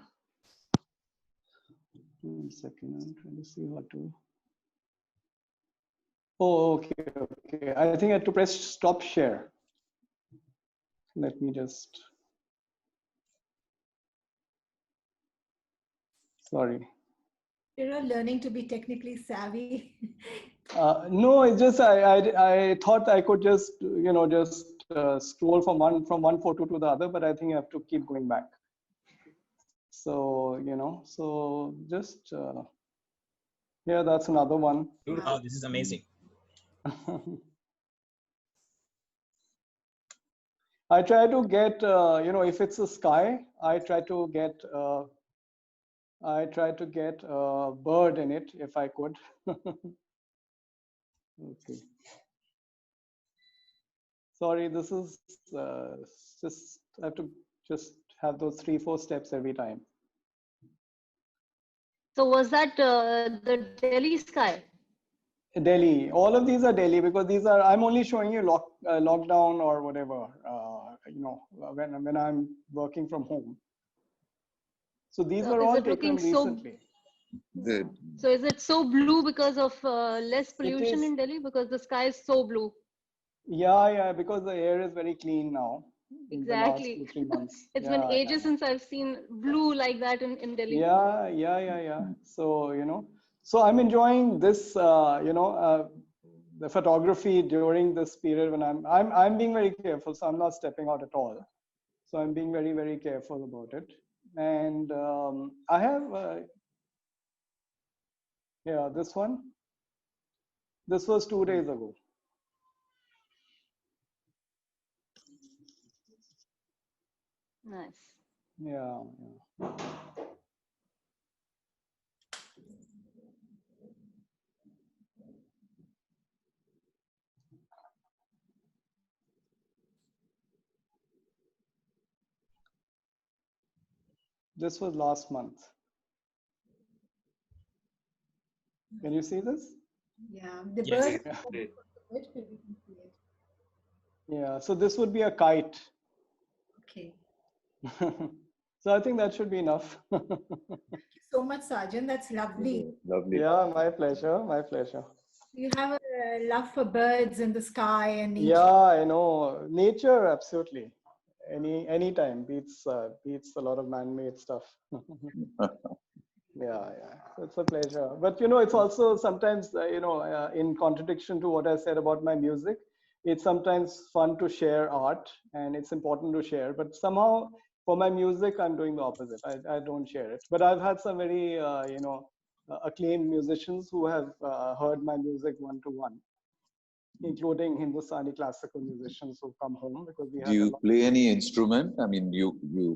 1 second, I'm trying to see how to. Oh, okay. I think I had to press stop share. Let me just. Sorry. You're all learning to be technically savvy. No, it's just I thought I could just scroll from one photo to the other, but I think I have to keep going back. So so just yeah, that's another one. Oh, this is amazing. I try to get if it's a sky, I try to get a bird in it if I could. Okay. Sorry, this is just I have to just have those 3-4 steps every time. So was that the Delhi sky? Delhi. All of these are Delhi because these are. I'm only showing you lockdown or whatever. When I'm working from home. So these So were is all it looking taken recently. so is it so blue because of less pollution is. in Delhi, because the sky is so blue? Yeah, because the air is very clean now. In the last Exactly. 2-3 months. It's been ages since I've seen blue like that in Delhi. Yeah. So so I'm enjoying this. The photography during this period when I'm being very careful. So I'm not stepping out at all. So I'm being very, very careful about it. And I have, yeah, this one. This was 2 days ago. Nice. Yeah, yeah. This was last month. Can you see this? Yeah, the Yes. bird. Great. Yeah, so this would be a kite. Okay. So I think that should be enough. Thank you so much, Sajan. That's lovely. Lovely. Yeah, my pleasure, my pleasure. You have a love for birds and the sky and nature. Yeah, I know. Nature, absolutely. Anytime beats a lot of man-made stuff. Yeah, yeah. So it's a pleasure. But it's also sometimes in contradiction to what I said about my music, it's sometimes fun to share art and it's important to share. But somehow for my music, I'm doing the opposite. I don't share it. But I've had some very acclaimed musicians who have heard my music one-to-one, including Hindustani classical musicians who come home because we Do had a you lot. play any instrument? I mean,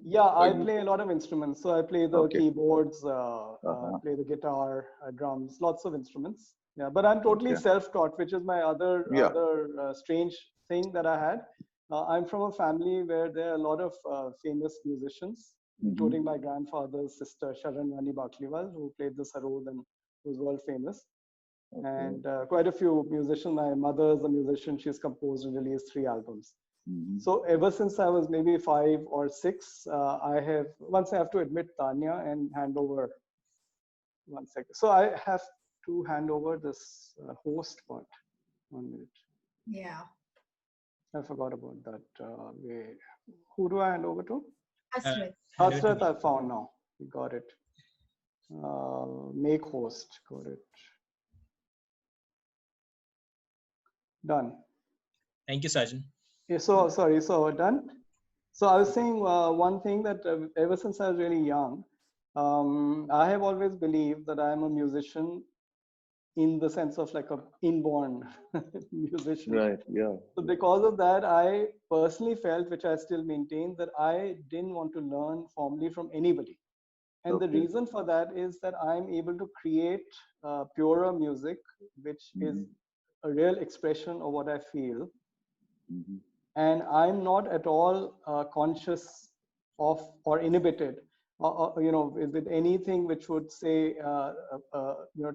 Yeah, I play a lot of instruments. So I play the Okay. keyboards, play the guitar, drums, lots of instruments. Yeah, but I'm totally Okay. self-taught, which is my other Yeah. strange thing that I had. I'm from a family where there are a lot of famous musicians, including my grandfather's sister, Sajan Narain, who played the sarod and was world famous. Okay. And quite a few musicians. My mother's a musician. She's composed and released 3 albums. So ever since I was maybe 5 or 6, once I have to admit Tanya and hand over 1 second. So I have to hand over this host part. 1 minute. Yeah. I forgot about that. Who do I hand over to? Hasrat. Hasrat I found now. We got it. Make host. Got it. Done. Thank you, Sajan. Yeah, so sorry, so done. So I was saying one thing that ever since I was really young, I have always believed that I am a musician in the sense of like a inborn musician. Right. Yeah. So because of that, I personally felt, which I still maintain, that I didn't want to learn formally from anybody. And the reason for that is that I'm able to create purer music, which is a real expression of what I feel. And I'm not at all conscious of or inhibited, with anything which would say,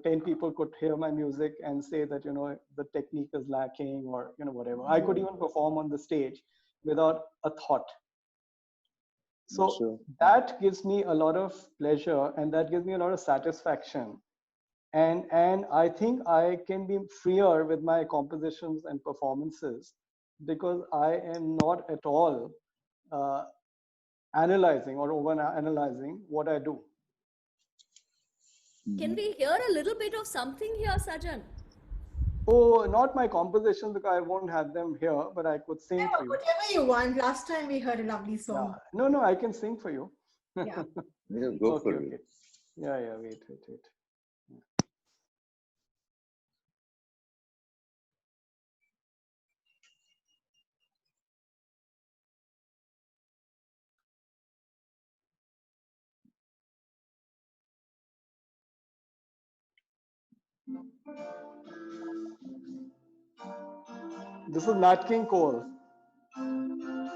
10 people could hear my music and say that, the technique is lacking or, whatever. I could even perform on the stage without a thought. So that gives me a lot of pleasure and that gives me a lot of satisfaction. And I think I can be freer with my compositions and performances because I am not at all analyzing or over-analyzing what I do. Can we hear a little bit of something here, Sajan? Oh, not my compositions because I won't have them here, but I could sing for you. Whatever you want. Last time we heard a lovely song. Yeah. No, I can sing for you. Yeah. Yeah, go for it. Okay. Yeah, wait. This is Nat King Cole.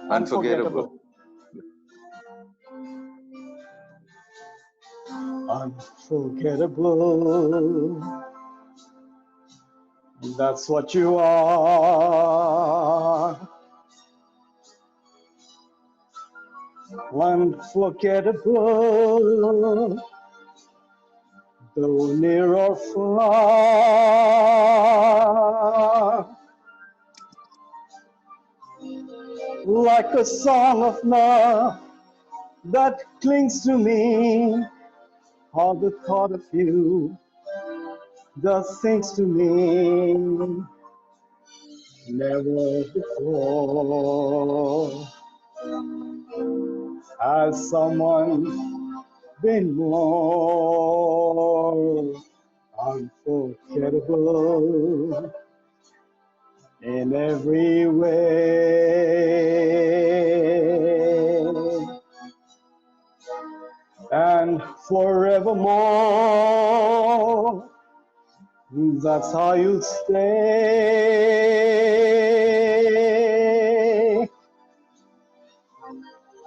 Unforgettable. Unforgettable. That's what you are. Unforgettable. Though near or far. Like a song of love that clings to me. All the thought of you does things to me never before. As someone been more unforgettable in every way, and forevermore, that's how you'll stay.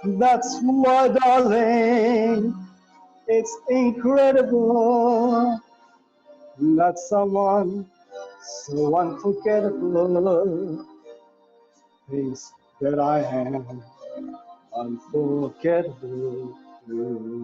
That's why, darling, it's incredible that someone so unforgettable thinks that I am unforgettable too.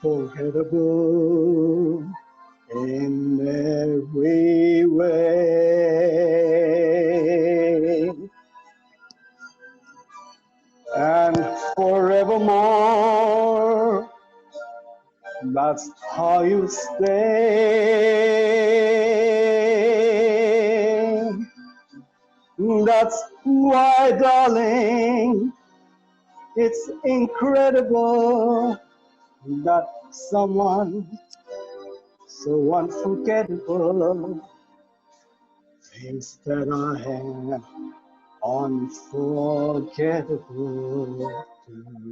Unforgettable in every way, and forevermore, that's how you stay. That's why, darling, it's incredible that someone so unforgettable thinks that I am unforgettable too.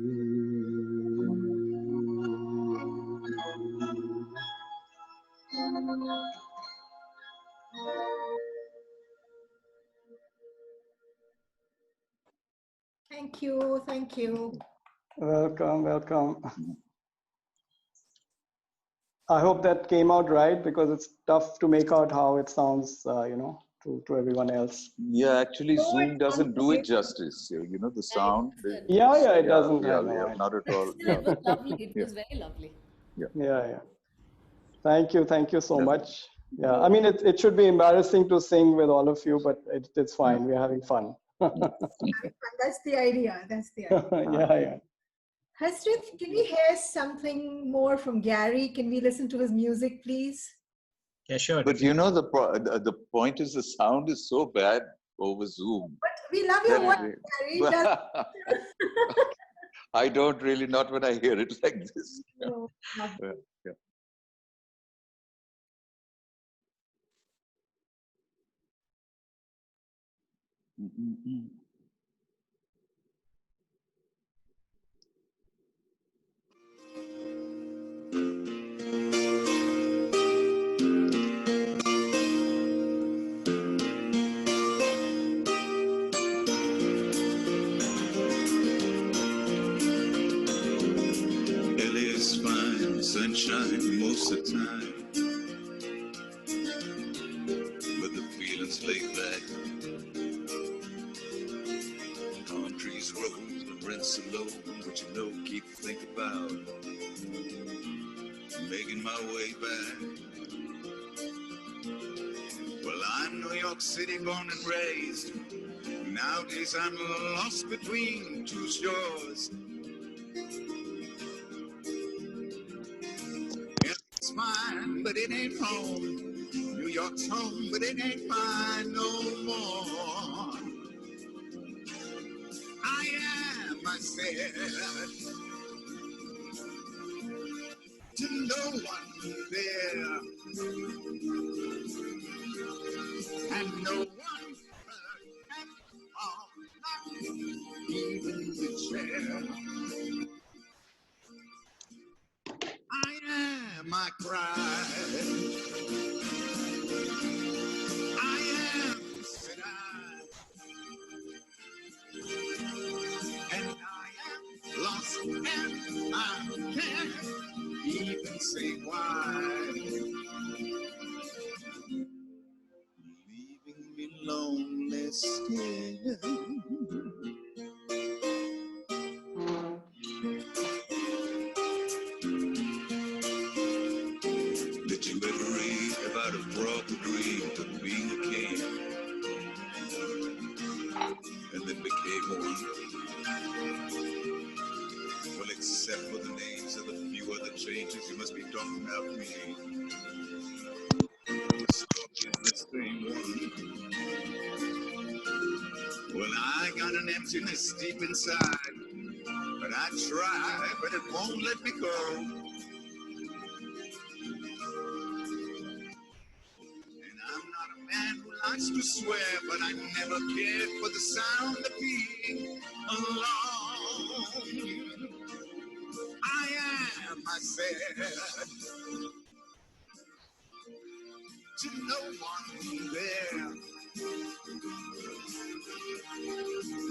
Thank you. Thank you. Welcome, welcome. I hope that came out right, because it's tough to make out how it sounds, to everyone else. Yeah, actually, Zoom doesn't do it justice. You know, the sound. Yeah, it doesn't. Yeah, not at all. Still, it was lovely. It was very lovely. Yeah. Thank you so much. Yeah, I mean, it should be embarrassing to sing with all of you, but it's fine. We're having fun. That's the idea. That's the idea. Yeah. Hasrit, can we hear something more from Gary? Can we listen to his music, please? Yeah, sure. But you know, the point is the sound is so bad over Zoom. But we love your voice, Gary. I don't really, not when I hear it like this. No. Yeah. LA is fine, sunshine most of the time, but the feeling's laid back. Palm trees grow, the rent's are low, but you know, keep thinking about making my way back. Well, I'm New York City born and raised. Nowadays I'm lost between two shores. It's mine, but it ain't home. New York's home, but it ain't mine no more. I am, I said, to no one there, and no one at all, not even the chair. I am, I cried. I am, said I. and I can't even say why. Leaving me lonely still. Did you ever read about a broad dream of being a king and then became one? Well, except for the names of the few other changes, you must be talking about me. The story is the same one. Well, I got an emptiness deep inside, but I try, but it won't let me go. And I'm not a man who likes to swear, but I never cared for the sound of being alone. I am, I said, to no one there,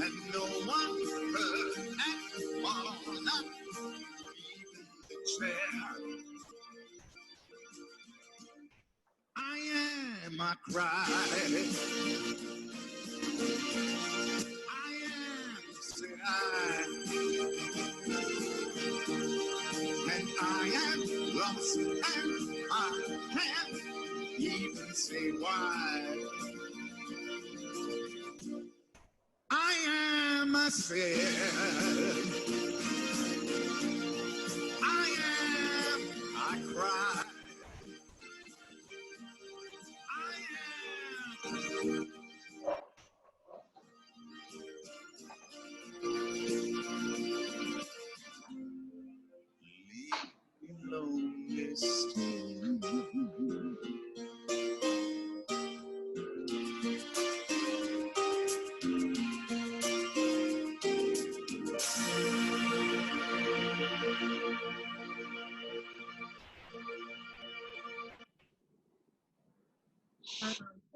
and no one heard at all, not even the chair. I am, I cried. I am, said I, and I am lost, and I can't even say why. I am, I said, I am, I cried. I am. Lonely still.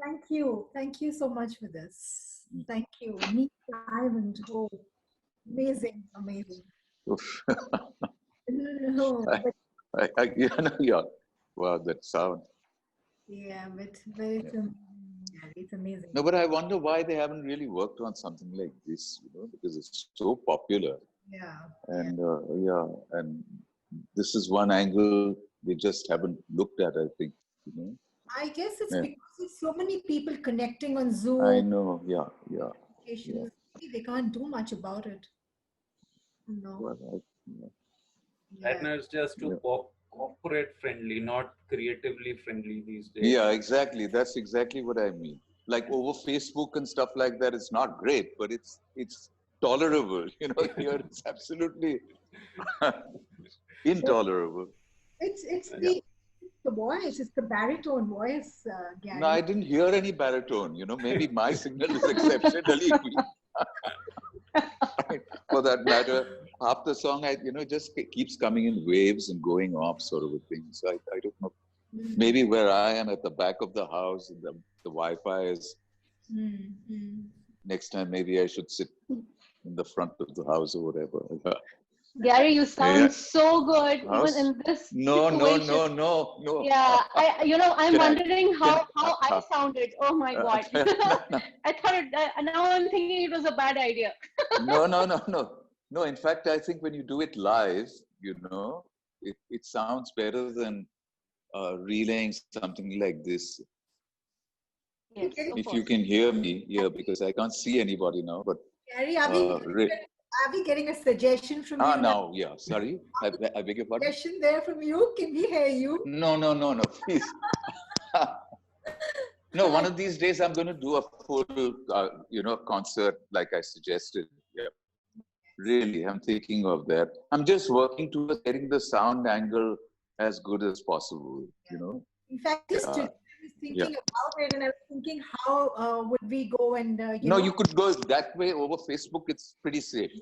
Thank you. Thank you so much for this. Thank you. Neat diamond. Oh, amazing. Amazing. Oof. No, but Yeah. Wow, that sound. yeah, but it's amazing. Yeah, it's amazing. No, but I wonder why they haven't really worked on something like this, because it's so popular. Yeah. And yeah, and this is one angle they just haven't looked at, I think. I guess it's Yeah. because there's so many people connecting on Zoom. I know, yeah. Applications. They can't do much about it. No. Well, Right now, it's just too corporate friendly, not creatively friendly these days. Yeah, exactly. That's exactly what I mean. Like over Facebook and stuff like that, it's not great, but it's tolerable. Here it's absolutely intolerable. It's the voice. It's the baritone voice, Gary. No, I didn't hear any baritone. Maybe my signal is exceptionally weak. For that matter, half the song, just keeps coming in waves and going off, sort of a thing. So I don't know. Maybe where I am at the back of the house, the Wi-Fi is. Next time, maybe I should sit in the front of the house or whatever. Gary, you sound so good House? even in this No. Yeah, I'm wondering how I sounded. Oh my God. I thought now I'm thinking it was a bad idea. No. In fact, I think when you do it live, it sounds better than relaying something like this. Yes, if you can hear me, because I can't see anybody now. But Gary, are we getting a suggestion from you? Now, yeah. Sorry, I beg your pardon. Suggestion there from you? Can we hear you? No, please. No, one of these days I'm going to do a full, concert like I suggested. Yeah, really, I'm thinking of that. I'm just working towards getting the sound angle as good as possible. In fact, just today I was thinking about it, and I was thinking, how would we go and No, you could go that way over Facebook. It's pretty safe.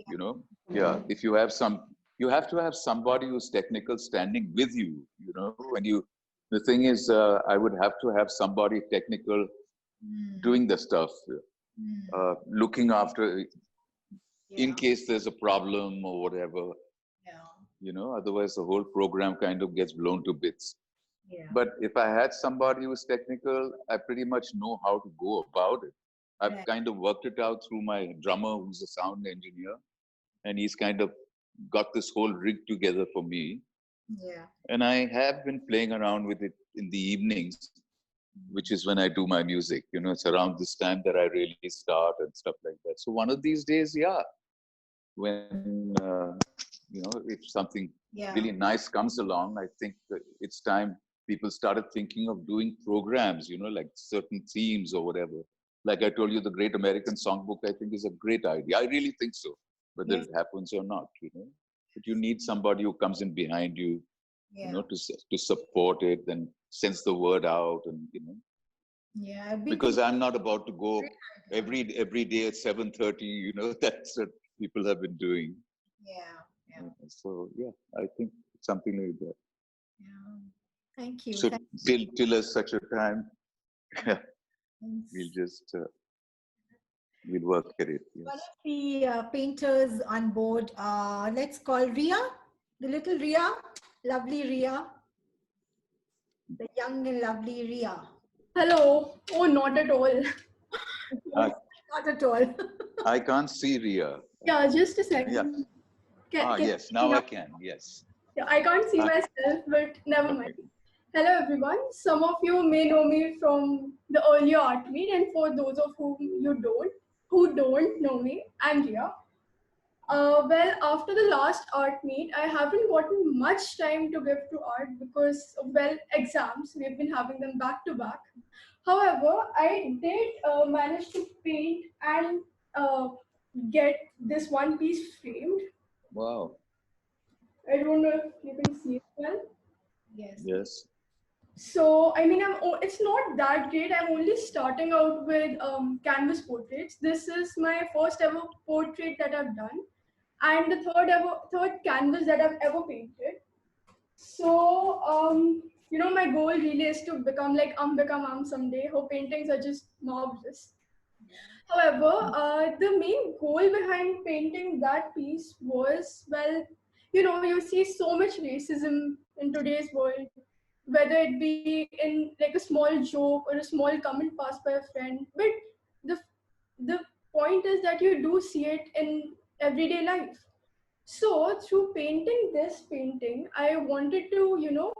Yeah. If you have you have to have somebody who's technical standing with you. When you. The thing is, I would have to have somebody technical doing the stuff, looking after, in case there's a problem or whatever. otherwise the whole program kind of gets blown to bits. Yeah. But if I had somebody who's technical, I pretty much know how to go about it. I've Right. kind of worked it out through my drummer, who's a sound engineer, and he's kind of got this whole rig together for me. Yeah. And I have been playing around with it in the evenings, which is when I do my music. It's around this time that I really start and stuff like that. So one of these days, yeah, when, if something Yeah. really nice comes along, I think that it's time people started thinking of doing programs, like certain themes or whatever. Like I told you, the Great American Songbook, I think is a great idea. I really think so, whether Yes. it happens or not, But you need somebody who comes in behind you, Yeah. to support it and sends the word out, and Yeah. I've been because thinking I'm not about to go great idea. every day at 7:30. That's what people have been doing. Yeah. Yeah. So yeah, I think something like that. Yeah. Thank you. So till as such a time, Thanks. we'll just we'll work at it. One Yes. of the painters on board, let's call Ria, the little Ria, lovely Ria, the young and lovely Ria. Hello. Oh, not at all. I, Not at all. I can't see Ria. Yeah, just a Yeah. second. Can you Yes. see Now now? I can. Yes. Yeah, I can't see Uh, myself, but never mind. okay. Hello, everyone. Some of you may know me from the earlier art meet, and for those of who don't know me, I'm Ria. Well, after the last art meet, I haven't gotten much time to give to art because of, well, exams. We've been having them back to back. However, I did manage to paint and get this one piece framed. Wow. I don't know if you can see it well. Yes. Yes. So, I mean, it's not that great. I'm only starting out with canvas portraits. This is my first ever portrait that I've done, and the third canvas that I've ever painted. So, my goal really is to become like Ambika ma'am someday. Her paintings are just marvelous. However, the main goal behind painting that piece was, well, you see so much racism in today's world, whether it be in like a small joke or a small comment passed by a friend. But the the point is that you do see it in everyday life. So through painting this painting, I wanted to,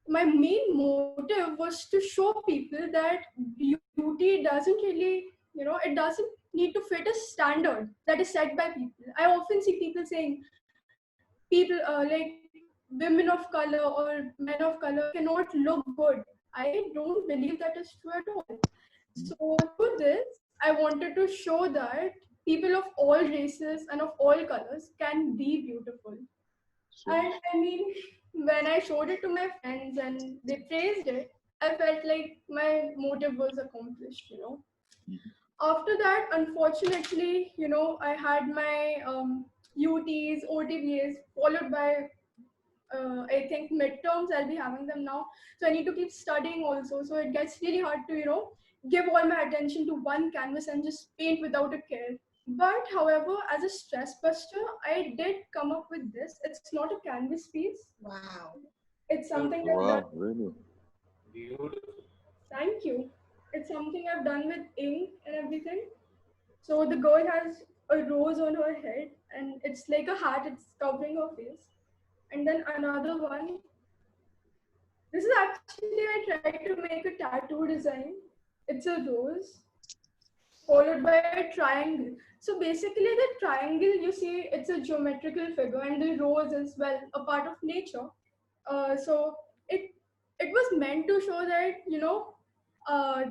my main motive was to show people that beauty doesn't really, it doesn't need to fit a standard that is set by people. I often see people saying people like women of color or men of color cannot look good. I don't believe that is true at all. So through this, I wanted to show that people of all races and of all colors can be beautiful. Sure. And I mean, when I showed it to my friends and they praised it, I felt like my motive was accomplished. After that, unfortunately, I had my UTs, OTBAs, followed by, I think, midterms. I'll be having them now. So I need to keep studying also. So it gets really hard to, give all my attention to one canvas and just paint without a care. But however, as a stress buster, I did come up with this. It's not a canvas piece. Wow. It's something I've done. Wow. Really. Beautiful. Thank you. It's something I've done with ink and everything. So the girl has a rose on her head, and it's like a hat. It's covering her face. And then another one. This is actually, I tried to make a tattoo design. It's a rose followed by a triangle. So basically the triangle, you see, it's a geometrical figure, and the rose is, well, a part of nature. So it was meant to show that,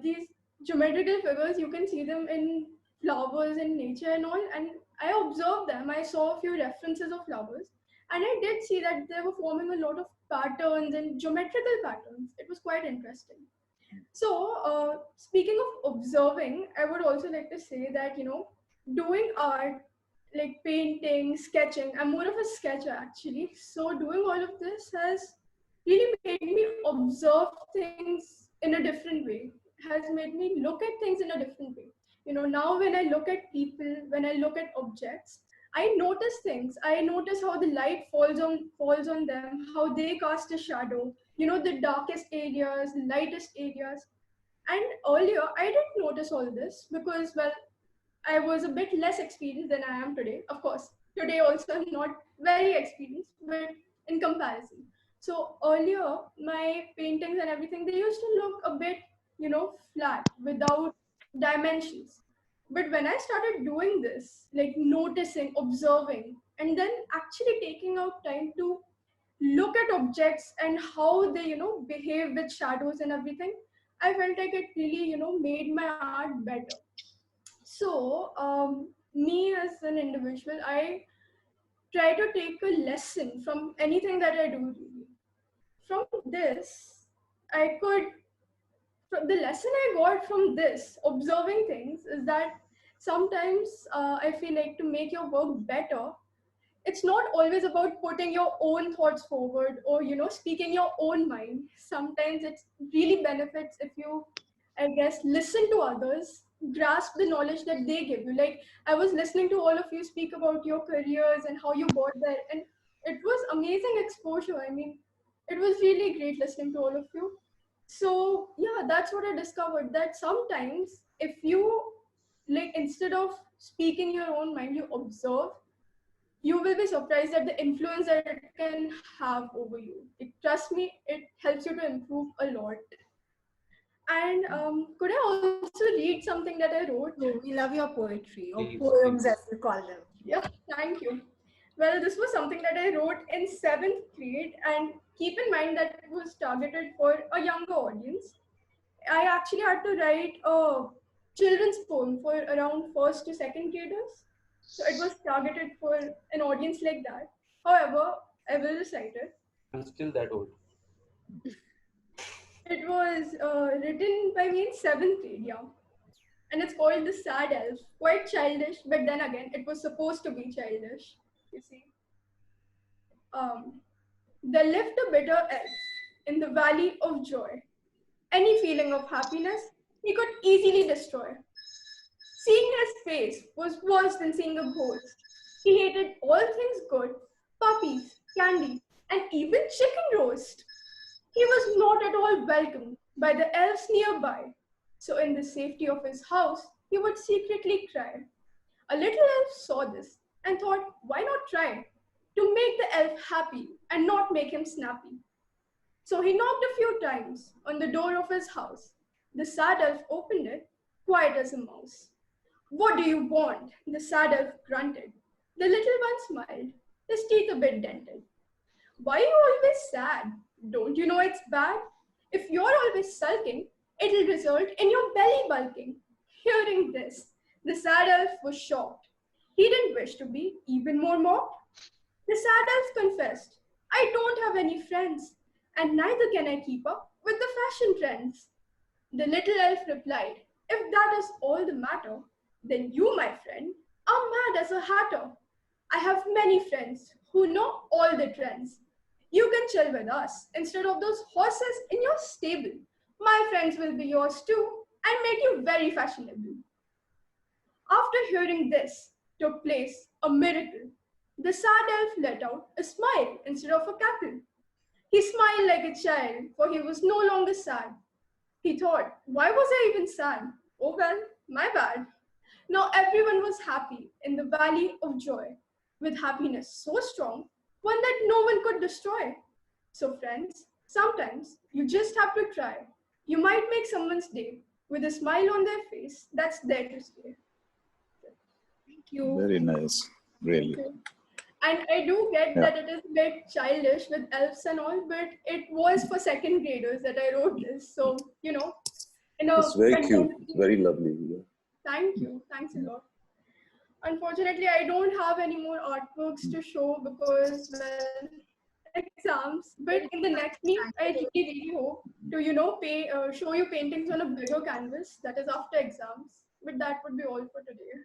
these geometrical figures, you can see them in flowers in nature and all. And I observed them. I saw a few references of flowers, and I did see that they were forming a lot of patterns and geometrical patterns. It was quite interesting. So, speaking of observing, I would also like to say that, doing art, like painting, sketching, I'm more of a sketcher actually. So, doing all of this has really made me observe things in a different way, has made me look at things in a different way. Now when I look at people, when I look at objects, I notice things. I notice how the light falls on them, how they cast a shadow. The darkest areas, the lightest areas. And earlier, I didn't notice all this because, well, I was a bit less experienced than I am today. Of course, today also I'm not very experienced, but in comparison. So earlier, my paintings and everything, they used to look a bit, flat without dimensions. But when I started doing this, like noticing, observing, and then actually taking out time to look at objects and how they, behave with shadows and everything, I felt like it really, made my art better. So, me as an individual, I try to take a lesson from anything that I do. Really. From this, I could, the lesson I got from this, observing things, is that sometimes I feel like to make your work better, it's not always about putting your own thoughts forward or speaking your own mind. Sometimes it really benefits if you, I guess, listen to others, grasp the knowledge that they give you. Like, I was listening to all of you speak about your careers and how you got there, and it was amazing exposure. I mean, it was really great listening to all of you. So yeah, that's what I discovered, that sometimes if you, like, instead of speaking your own mind, you observe, you will be surprised at the influence that it can have over you. Trust me, it helps you to improve a lot. And could I also read something that I wrote? Oh, we love your poetry, or Please, poems please. as we call them. Yeah, thank you. Well, this was something that I wrote in 7th grade, and keep in mind that it was targeted for a younger audience. I actually had to write a children's poem for around 1st to 2nd graders. So it was targeted for an audience like that. However, I will recite it. I'm still that old. It was written by me in 7th grade, yeah. And it's called The Sad Elf. Quite childish, but then again, it was supposed to be childish, you see. There lived a bitter elf in the valley of joy. Any feeling of happiness he could easily destroy. Seeing his face was worse than seeing a ghost. He hated all things good, puppies, candy, and even chicken roast. He was not at all welcomed by the elves nearby, so in the safety of his house, he would secretly cry. A little elf saw this and thought, why not try to make the elf happy and not make him snappy? So he knocked a few times on the door of his house. The sad elf opened it, quiet as a mouse. What do you want? The sad elf grunted. The little one smiled, his teeth a bit dented. Why are you always sad? Don't you know it's bad? If you're always sulking, it'll result in your belly bulking. Hearing this, the sad elf was shocked. He didn't wish to be even more mocked. The sad elf confessed, I don't have any friends, and neither can I keep up with the fashion trends. The little elf replied, if that is all the matter, then you, my friend, are mad as a hatter. I have many friends who know all the trends. You can chill with us instead of those horses in your stable. My friends will be yours too and make you very fashionable. After hearing this, took place a miracle. The sad elf let out a smile instead of a cackle. He smiled like a child, for he was no longer sad. He thought, why was I even sad? Oh well, my bad. Now everyone was happy in the valley of joy, with happiness so strong, one that no one could destroy. So friends, sometimes you just have to try. You might make someone's day with a smile on their face that's there to stay. Thank you. Very nice, really. Okay. And I do get that it is a bit childish with elves and all, but it was for 2nd graders that I wrote this. So, It's very cute, very lovely. Yeah. Thank you. Thanks a lot. Unfortunately, I don't have any more artworks to show because, well, exams. But in the next meet, I really, really hope to, show you paintings on a bigger canvas. That is after exams. But that would be all for today.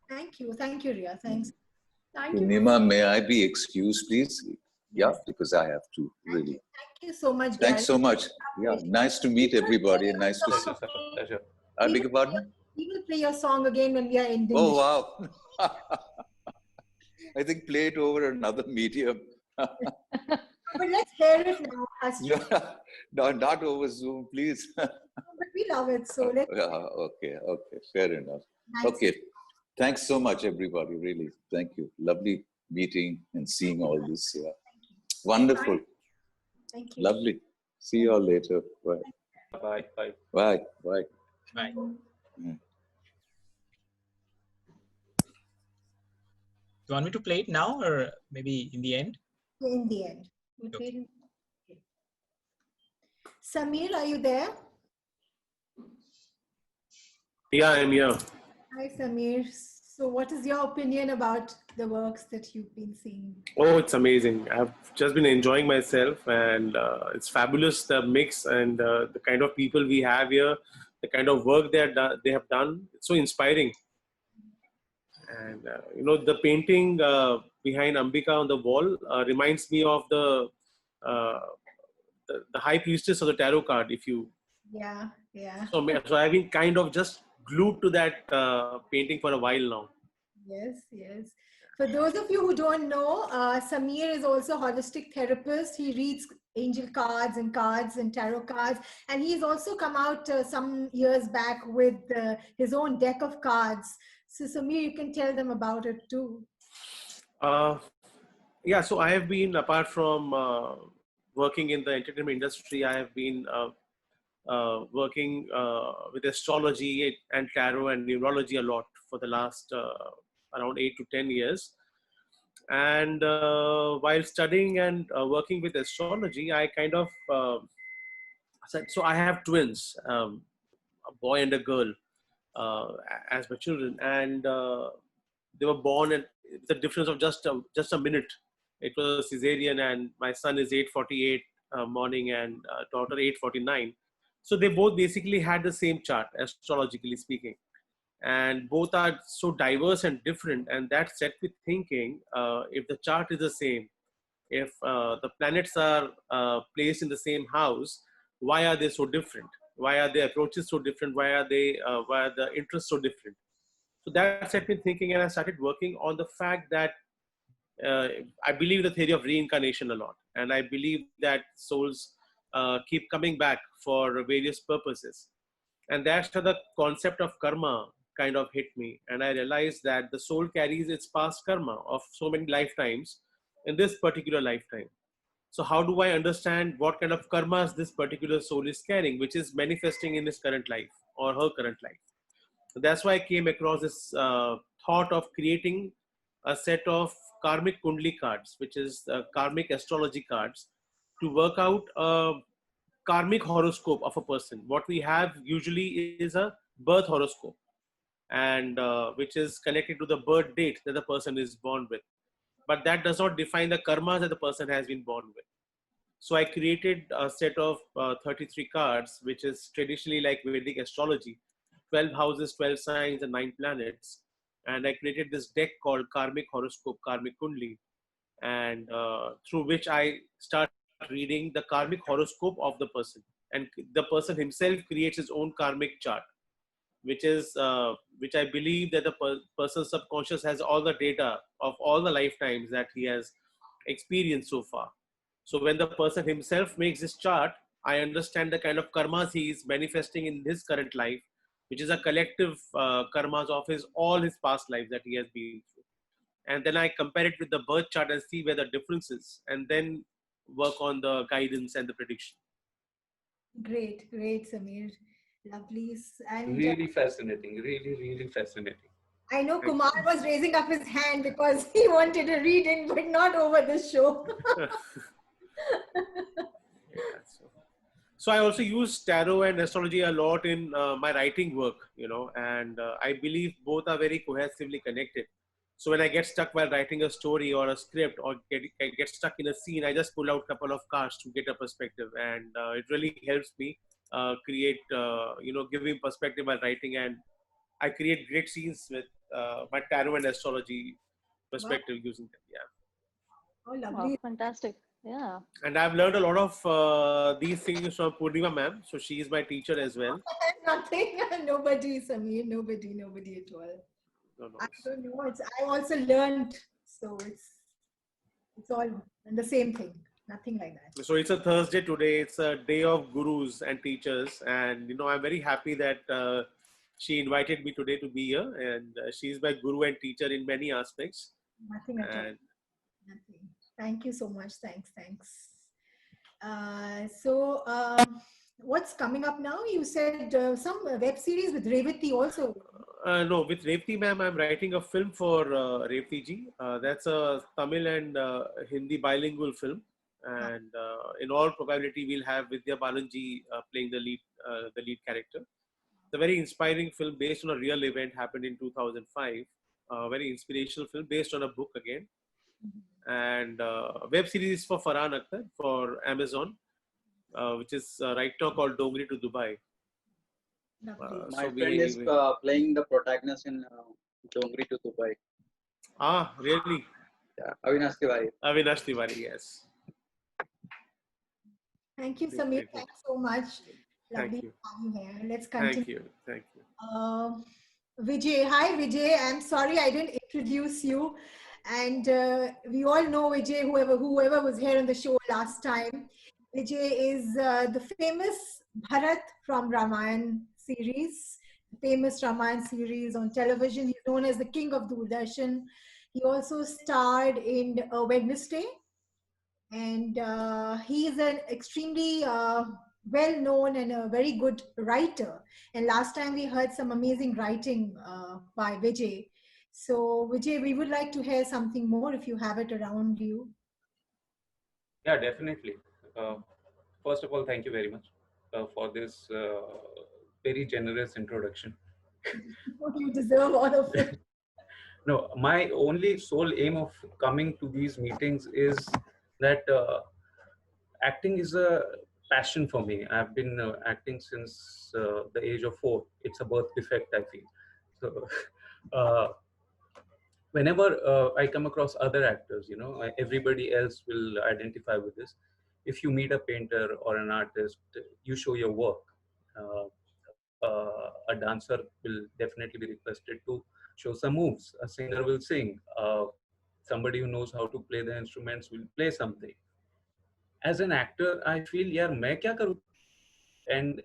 Thank you. Thank you, Ria. Thanks. Thank you. Nima, may I be excused, please? Yeah, because I have to, really. Thank you so much, Thanks Gary. so much. Yeah, nice to meet everybody and nice to see. Pleasure. I beg your pardon? We will play your song again when we are ending. Oh, wow. I think play it over another medium. But let's hear it now, Astrid. No, not over Zoom, please. But we love it, so let's. Okay, fair enough. Thanks. Okay, thanks so much, everybody. Really, thank you. Lovely meeting and seeing all this. Yeah, wonderful. Thank you. Lovely. See you all later. Bye. Bye. Bye. Bye. Bye. Bye. Mm. You want me to play it now or maybe in the end? In the end. Sammeer, are you there? Yeah, I'm here. Hi, Sammeer. So what is your opinion about the works that you've been seeing? Oh, it's amazing. I've just been enjoying myself, and it's fabulous, the mix and the kind of people we have here, the kind of work they have done. It's so inspiring. And, the painting behind Ambika on the wall reminds me of the high priestess of the tarot card. Yeah. So I've been kind of just glued to that painting for a while now. Yes. For those of you who don't know, Sammeer is also a holistic therapist. He reads angel cards and tarot cards. And he's also come out some years back with his own deck of cards. So Sammeer, you can tell them about it too. Yeah, so I have been, apart from working in the entertainment industry, I have been working with astrology and tarot and numerology a lot for the last around 8 to 10 years. And while studying and working with astrology, I kind of said, so I have twins, a boy and a girl, as my children, and they were born with a difference of just a minute. It was cesarean, and my son is 8:48 morning and daughter 8:49. So they both basically had the same chart, astrologically speaking, and both are so diverse and different. And that set me thinking: if the chart is the same, if the planets are placed in the same house, why are they so different? Why are their approaches so different? Why are the interests so different? So that set me thinking, and I started working on the fact that I believe the theory of reincarnation a lot, and I believe that souls keep coming back for various purposes, and that's how the concept of karma kind of hit me, and I realized that the soul carries its past karma of so many lifetimes in this particular lifetime. So how do I understand what kind of karmas this particular soul is carrying, which is manifesting in his current life or her current life? So that's why I came across this thought of creating a set of karmic kundli cards, which is karmic astrology cards, to work out a karmic horoscope of a person. What we have usually is a birth horoscope, and which is connected to the birth date that the person is born with. But that does not define the karmas that the person has been born with. So I created a set of 33 cards, which is traditionally like Vedic astrology, 12 houses, 12 signs, and 9 planets. And I created this deck called Karmic Horoscope, Karmic Kundli, and through which I start reading the karmic horoscope of the person. And the person himself creates his own karmic chart, which I believe that the person's subconscious has all the data of all the lifetimes that he has experienced so far. So when the person himself makes this chart, I understand the kind of karmas he is manifesting in his current life, which is a collective karmas of all his past lives that he has been through. And then I compare it with the birth chart and see where the difference is, and then work on the guidance and the prediction. Great, Sammeer. Lovely. And really fascinating. Really fascinating. I know Kumar was raising up his hand because he wanted a reading, but not over this show. So I also use tarot and astrology a lot in my writing work, and I believe both are very cohesively connected. So when I get stuck while writing a story or a script, or get stuck in a scene, I just pull out a couple of cards to get a perspective, and it really helps me create, giving perspective while writing, and I create great scenes with my tarot and astrology perspective using them. Yeah. Oh, lovely. Wow, fantastic. Yeah. And I've learned a lot of these things from Poornima ma'am. So she is my teacher as well. Nothing. Nobody, Sammeer. Nobody at all. No. I don't know. I also learned So it's all the same thing, nothing like that. So it's a Thursday today. It's a day of gurus and teachers, and I'm very happy that she invited me today to be here, and she's my guru and teacher in many aspects. Nothing at all. And Nothing. Thank you so much. Thanks. What's coming up now? You said some web series with Revati also. no, with Revati ma'am, I'm writing a film for Revati ji. That's a Tamil and Hindi bilingual film, and in all probability, we'll have Vidya Balanji playing the lead character. It's a very inspiring film based on a real event happened in 2005. A very inspirational film based on a book again. And web series for Farhan Akhtar for Amazon, which is right now called Dongri to Dubai. My friend is playing the protagonist in Dongri to Dubai. Ah, really? Yeah, Avinash Tiwari. Avinash Tiwari, yes. Thank you, Sammeer. Thanks so much. Lovely to have you here. Let's continue. Thank you. Vijay, hi Vijay. I'm sorry I didn't introduce you. And we all know Vijay, whoever was here on the show last time. Vijay is the famous Bharat from Ramayan series, famous Ramayan series on television. He's known as the king of Doordarshan. He also starred in Wednesday. And he is an extremely well-known and a very good writer. And last time we heard some amazing writing by Vijay. So Vijay, we would like to hear something more if you have it around you. Yeah, definitely. First of all, thank you very much for this very generous introduction. You deserve all of it. No, my only sole aim of coming to these meetings is that acting is a passion for me. I've been acting since the age of 4. It's a birth defect, I feel. So whenever I come across other actors, everybody else will identify with this. If you meet a painter or an artist, you show your work. A dancer will definitely be requested to show some moves. A singer will sing. Somebody who knows how to play the instruments will play something. As an actor, I feel, yaar, main kya karu? And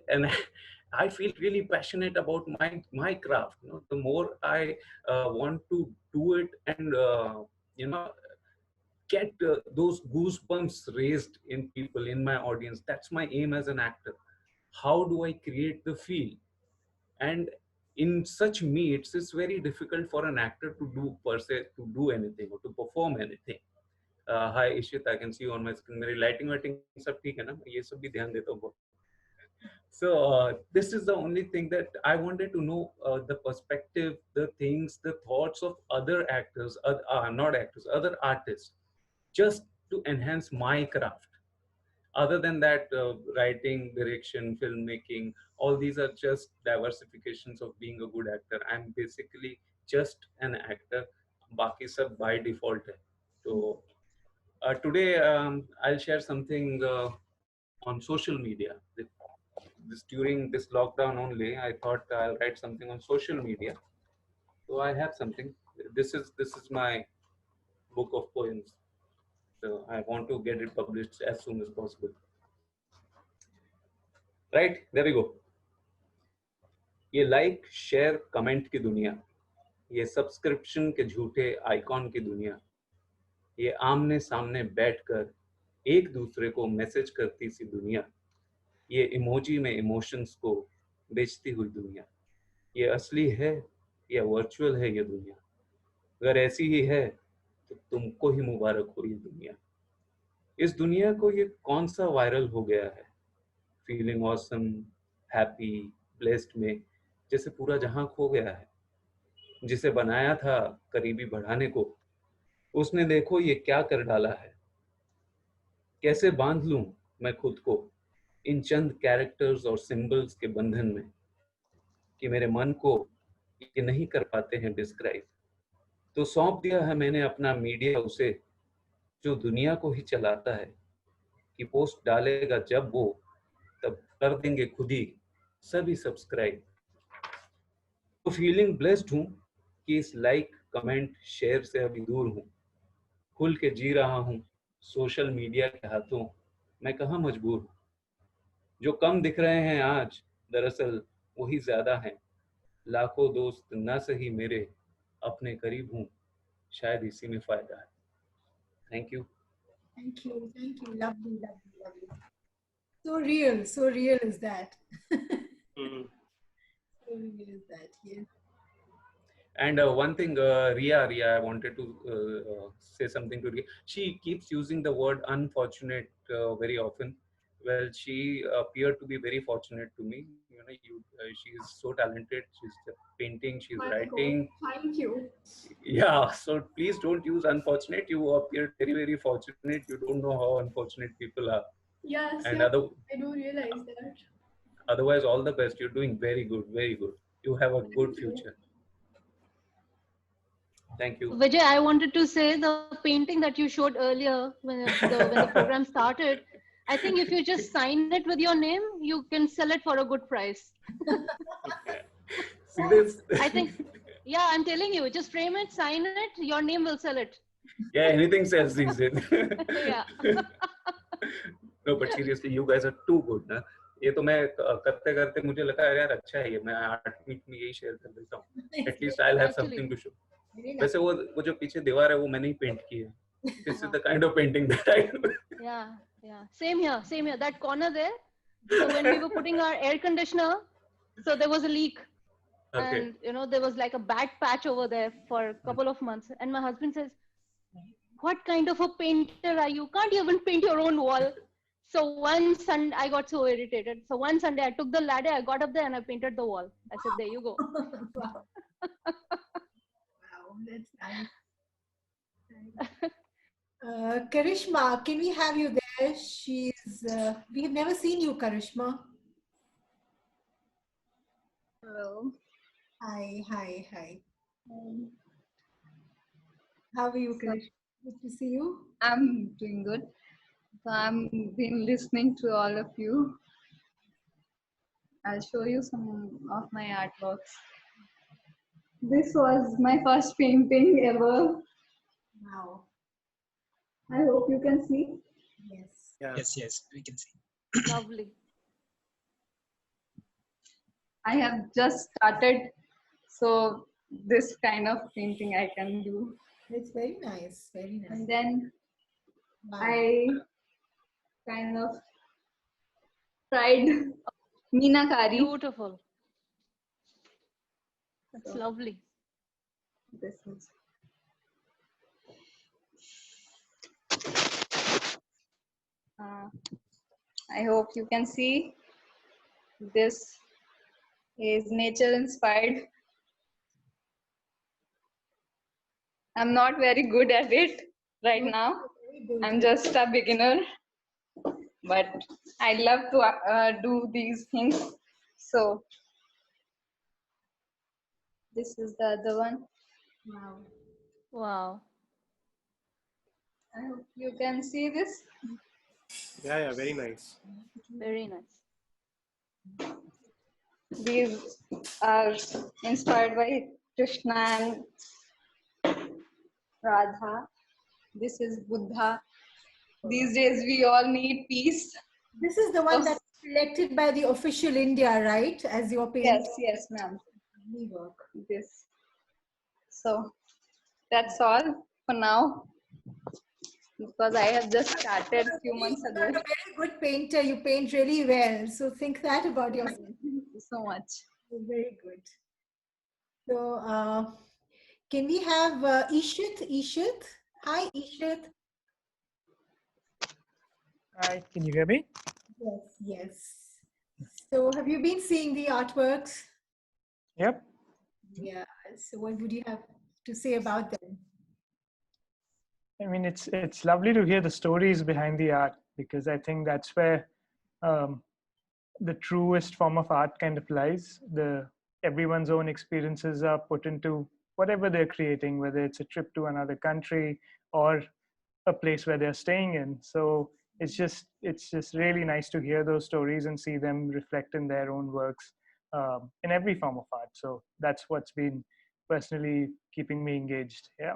I feel really passionate about my craft. The more I want to do it and get those goosebumps raised in people, in my audience. That's my aim as an actor. How do I create the feel? And in such meets, it's very difficult for an actor to do per se, to do anything or to perform anything. Hi Eeshit, I can see you on my screen. मेरी lighting सब ठीक है ना? ये सब भी ध्यान देता हूँ. So this is the only thing that I wanted to know, the perspective, the things, the thoughts of other actors, not actors, other artists, just to enhance my craft. Other than that, writing, direction, filmmaking, all these are just diversifications of being a good actor. I'm basically just an actor. Baki sab by default hai. So today I'll share something on social media. During this lockdown only, I thought I'll write something on social media. So I have something. This is my book of poems. So I want to get it published as soon as possible. Right, there we go. ये like share comment की दुनिया, ये subscription के झूठे icon की दुनिया, ये आमने सामने बैठकर एक दूसरे को मैसेज करती सी दुनिया, ये इमोजी में इमोशंस को बेचती हुई दुनिया, ये असली है या वर्चुअल है ये दुनिया? अगर ऐसी ही है तो तुमको ही मुबारक हो ये दुनिया. इस दुनिया को ये कौन सा वायरल हो गया है? फीलिंग ऑसम, हैप्पी, ब्लेस्ड में जैसे पूरा जहां खो गया है. जिसे बनाया था करीबी बढ़ाने को, उसने देखो ये क्या कर डाला है. कैसे बांध लूं मैं खुद को इन चंद कैरेक्टर्स और सिंबल्स के बंधन में कि मेरे मन को ये नहीं कर पाते हैं डिस्क्राइब. तो सौंप दिया है मैंने अपना मीडिया उसे, जो दुनिया को ही चलाता है, कि पोस्ट डालेगा जब वो, तब कर देंगे खुद ही सभी सब्सक्राइब. तो फीलिंग ब्लेस्ड हूँ कि इस लाइक, कमेंट, शेयर से अभी दूर हूँ. खुल के जी रहा हूँ सोशल मीडिया के हाथों, मैं कहाँ मजबूर हूँ। जो कम दिख रहे हैं आज दरअसल वही ज्यादा हैं। लाखों दोस्त ना सही मेरे, अपने करीब हूँ, शायद इसी में फायदा है। Thank you. Thank you. Thank you. Lovely, lovely, lovely. So real. So real is that. So real is that. Yes. And one thing, Ria, I wanted to say something to Ria. She keeps using the word unfortunate very often. Well, she appeared to be very fortunate to me. You know, she is so talented. She's painting, she's My God, writing. thank you. Yeah, so please don't use unfortunate. You appeared very, very fortunate. You don't know how unfortunate people are. Yes, And yes, I do realize that. otherwise, all the best. You're doing very good, very good. You have a good Thank you. future. Thank you. Vijay, I wanted to say the painting that you showed earlier when the program started. I think if you just sign it with your name, you can sell it for a good price. See this? I think, yeah, I'm telling you, just frame it, sign it, your name will sell it. Yeah, anything sells these days. Yeah. No, but seriously, you guys are too good, ना? ये तो मैं करते करते मुझे लगा यार अच्छा है ये मैं आर्ट मीट में यही शेयर कर देता हूँ. At least I'll have something to show. वैसे वो जो पीछे दीवार है वो मैंने ही पेंट की है. This is the kind of painting that I do. Yeah, yeah. Same here, same here. That corner there. So when we were putting our air conditioner, so there was a leak. Okay. And you know there was like a bad patch over there for a couple of months. And my husband says, "What kind of a painter are you? Can't you even paint your own wall?" So one Sunday, I got so irritated. So one Sunday, I took the ladder, I got up there, and I painted the wall. I said, "There you go." Wow. Wow, that's nice. Karishma, can we have you there? We have never seen you, Karishma. Hello. Hi, hi, hi. How are you, Karishma? Good to see you. I'm doing good. So I'm been listening to all of you. I'll show you some of my artworks. This was my first painting ever. Wow. I hope you can see. Yes. Yeah. Yes, we can see. Lovely. I have just started, so this kind of painting I can do. It's very nice, very nice. And then wow. I kind of tried Meenakari. Beautiful. That's So, lovely. This is. I hope you can see. This is nature inspired. I'm not very good at it right now. I'm just a beginner, but I love to do these things. So this is the other one. Wow. Wow. I hope you can see this. Yeah, yeah, very nice. Very nice. These are inspired by Krishna and Radha. This is Buddha. These days we all need peace. This is the one that's selected by the official India, right? As your painting. Yes, ma'am. Work. This. So that's all for now. Because I have just started a few months ago. You're a very good painter. You paint really well. So think that about yourself. Thank you so much. You're very good. So can we have Eeshit? Eeshit? Hi, Eeshit. Hi, can you hear me? Yes, yes. So have you been seeing the artworks? Yep. Yeah. So what would you have to say about them? I mean, it's lovely to hear the stories behind the art, because I think that's where the truest form of art kind of lies. Everyone's own experiences are put into whatever they're creating, whether it's a trip to another country or a place where they're staying in. So it's just really nice to hear those stories and see them reflect in their own works in every form of art. So that's what's been personally keeping me engaged. Yeah.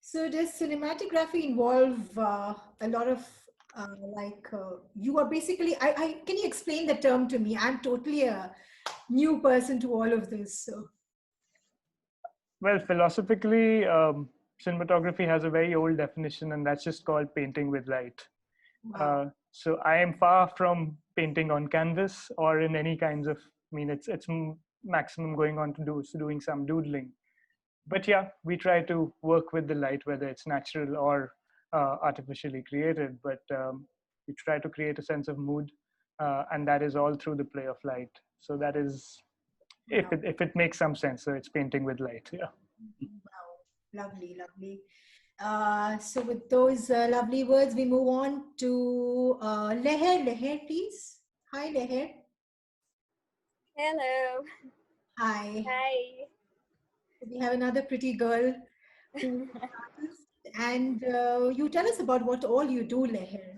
So does cinematography involve a lot of you are basically, can you explain the term to me? I'm totally a new person to all of this. So. Well, philosophically, cinematography has a very old definition, and that's just called painting with light. Wow. So I am far from painting on canvas or in any kinds of, it's maximum going on to doing some doodling. But yeah, we try to work with the light, whether it's natural or artificially created, but we try to create a sense of mood, and that is all through the play of light. So that is, if it makes some sense, so it's painting with light, yeah. Wow, lovely, lovely. So with those lovely words, we move on to Leher. Leher, please. Hi, Leher. Hello. Hi. Hi. We have another pretty girl who and you tell us about what all you do, Leher.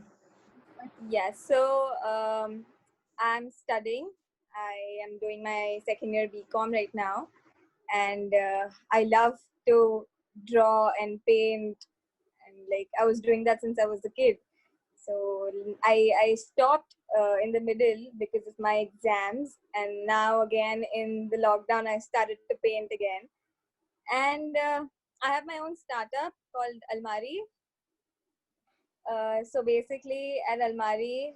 Yeah, so I'm studying. I am doing my second year BCom right now, and I love to draw and paint, and like I was doing that since I was a kid. So I stopped in the middle because of my exams, and now again in the lockdown I started to paint again, and I have my own startup called Almari. So basically at Almari,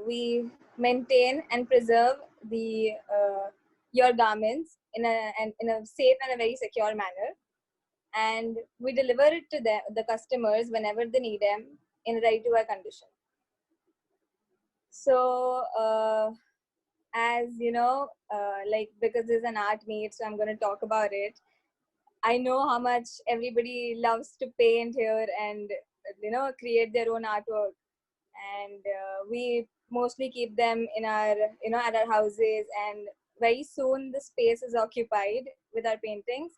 we maintain and preserve the your garments in a safe and a very secure manner, and we deliver it to the customers whenever they need them in a ready-to-wear condition. So as you know, like because there's an art meet, so I'm going to talk about it. I know how much everybody loves to paint here and create their own artwork, and we mostly keep them in our at our houses, and very soon the space is occupied with our paintings.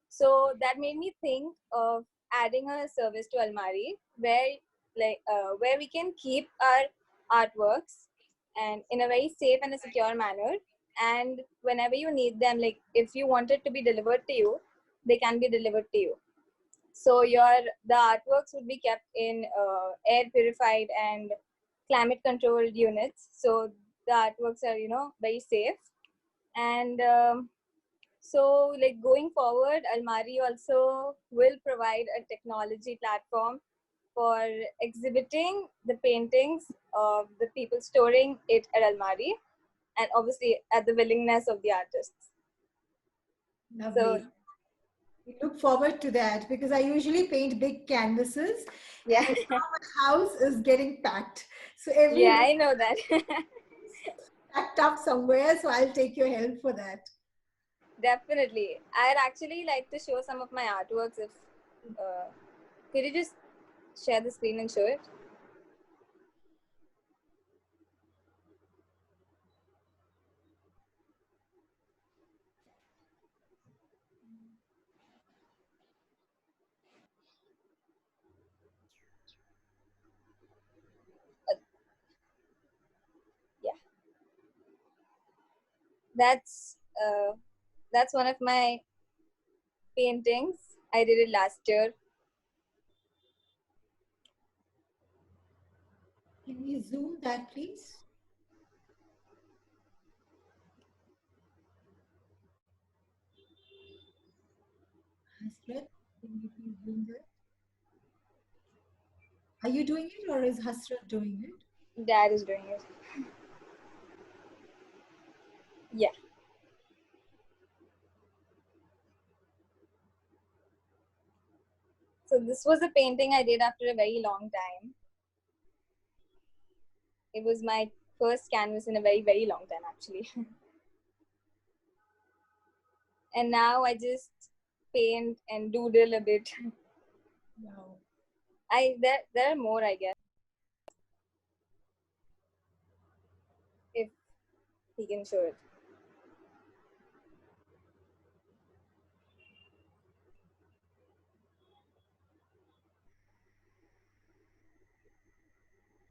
So that made me think of adding a service to Almari where we can keep our artworks and in a very safe and a secure manner, and whenever you need them, like if you want it to be delivered to you, they can be delivered to you. So the artworks would be kept in air purified and climate controlled units. So the artworks are very safe. And so like going forward, Almari also will provide a technology platform for exhibiting the paintings of the people storing it at Almari, and obviously at the willingness of the artists. Lovely. So we look forward to that because I usually paint big canvases. Yeah. And now my house is getting packed. So every Yeah, I know that. packed up somewhere. So I'll take your help for that. Definitely. I'd actually like to show some of my artworks. If could you just share the screen and show it? Yeah. That's one of my paintings. I did it last year. Can we zoom that, please? Hasrat, can you please zoom that? Are you doing it or is Hasrat doing it? Dad is doing it. Yeah. So this was a painting I did after a very long time. It was my first canvas in a very, very long time, actually. And now I just paint and doodle a bit. Wow. There are more, I guess. If he can show it.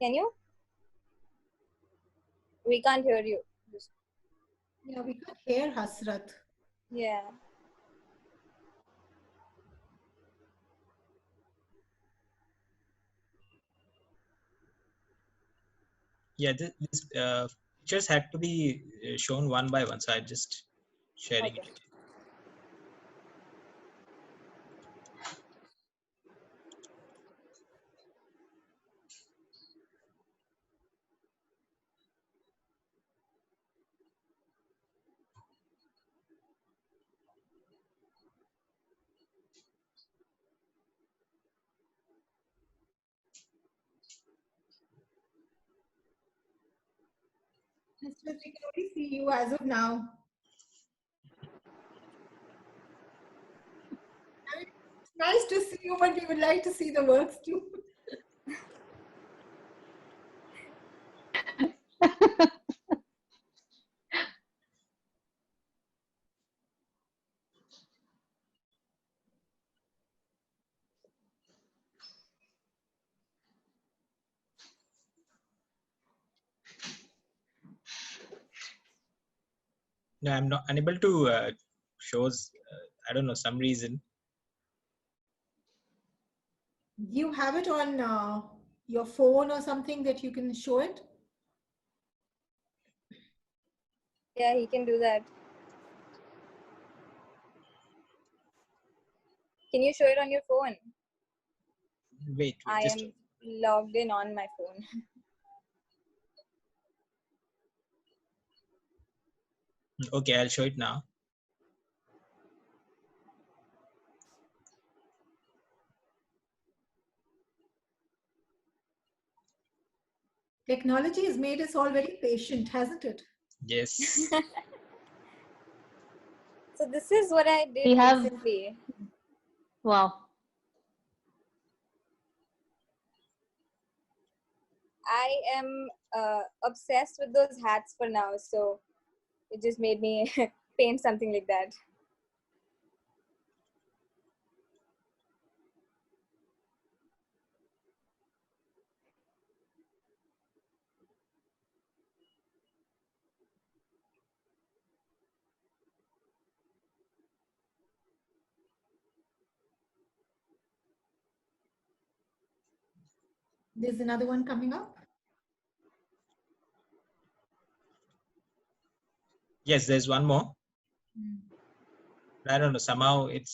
Can you? We can't hear you. Yeah, we can't hear Hasrat. Yeah. Yeah, these pictures had to be shown one by one, so I'm just sharing Okay. it. Mr. We can only see you as of now. I mean, it's nice to see you, but we would like to see the works too. No, I'm not unable to shows. I don't know, some reason. You have it on your phone or something that you can show it? Yeah, he can do that. Can you show it on your phone? Wait, I just am logged in on my phone. okay. I'll show it now. Technology has made us all very patient, hasn't it? Yes. So this is what I did We have, recently. wow. I am obsessed with those hats for now, so it just made me paint something like that. There's another one coming up. Yes, there's one more. I don't know. Somehow it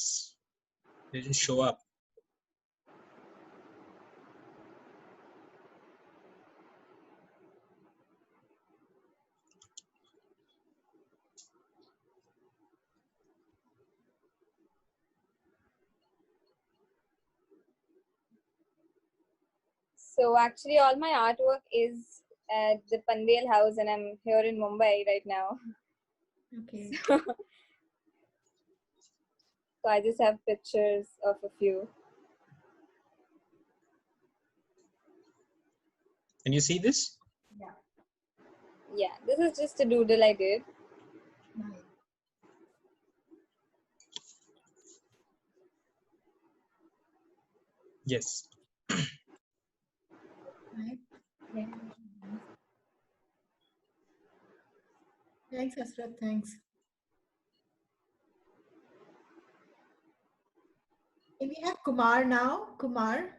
didn't show up. So actually, all my artwork is at the Pandel house, and I'm here in Mumbai right now. Okay. So I just have pictures of a few. Can you see this? Yeah. Yeah, this is just a doodle I did. Yes. Right. Thanks, Asrat. Thanks. Can we have Kumar now? Kumar?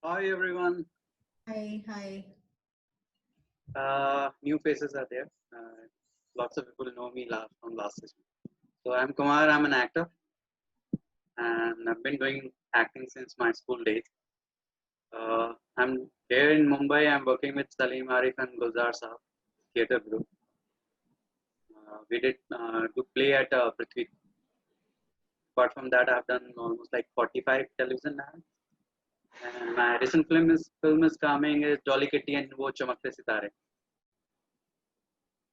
Hi everyone. Hi, hi. New faces are there. Lots of people know me from last session. So I'm Kumar. I'm an actor, and I've been doing acting since my school days. I'm here in Mumbai. I'm working with Salim Arif and Gulzar Saab Theatre Group. We did do play at Prithvi. Apart from that, I've done almost like 45 television ads. And my recent film is coming is Jolly Kitty and Wo Chamakte Sitare.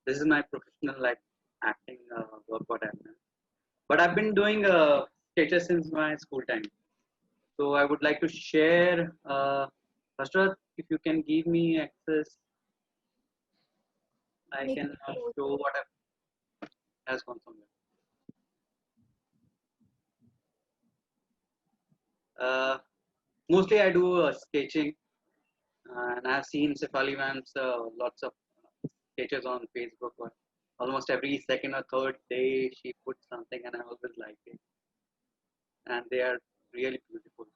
This is my professional like acting work what I've done. But I've been doing sketches since my school time. So I would like to share. Ashrat, if you can give me access, I can show what has gone somewhere. Mostly I do sketching, and I've seen Shefali ma'am's lots of sketches on Facebook. Almost every second or third day she puts something, and I always like it, and they are really beautiful.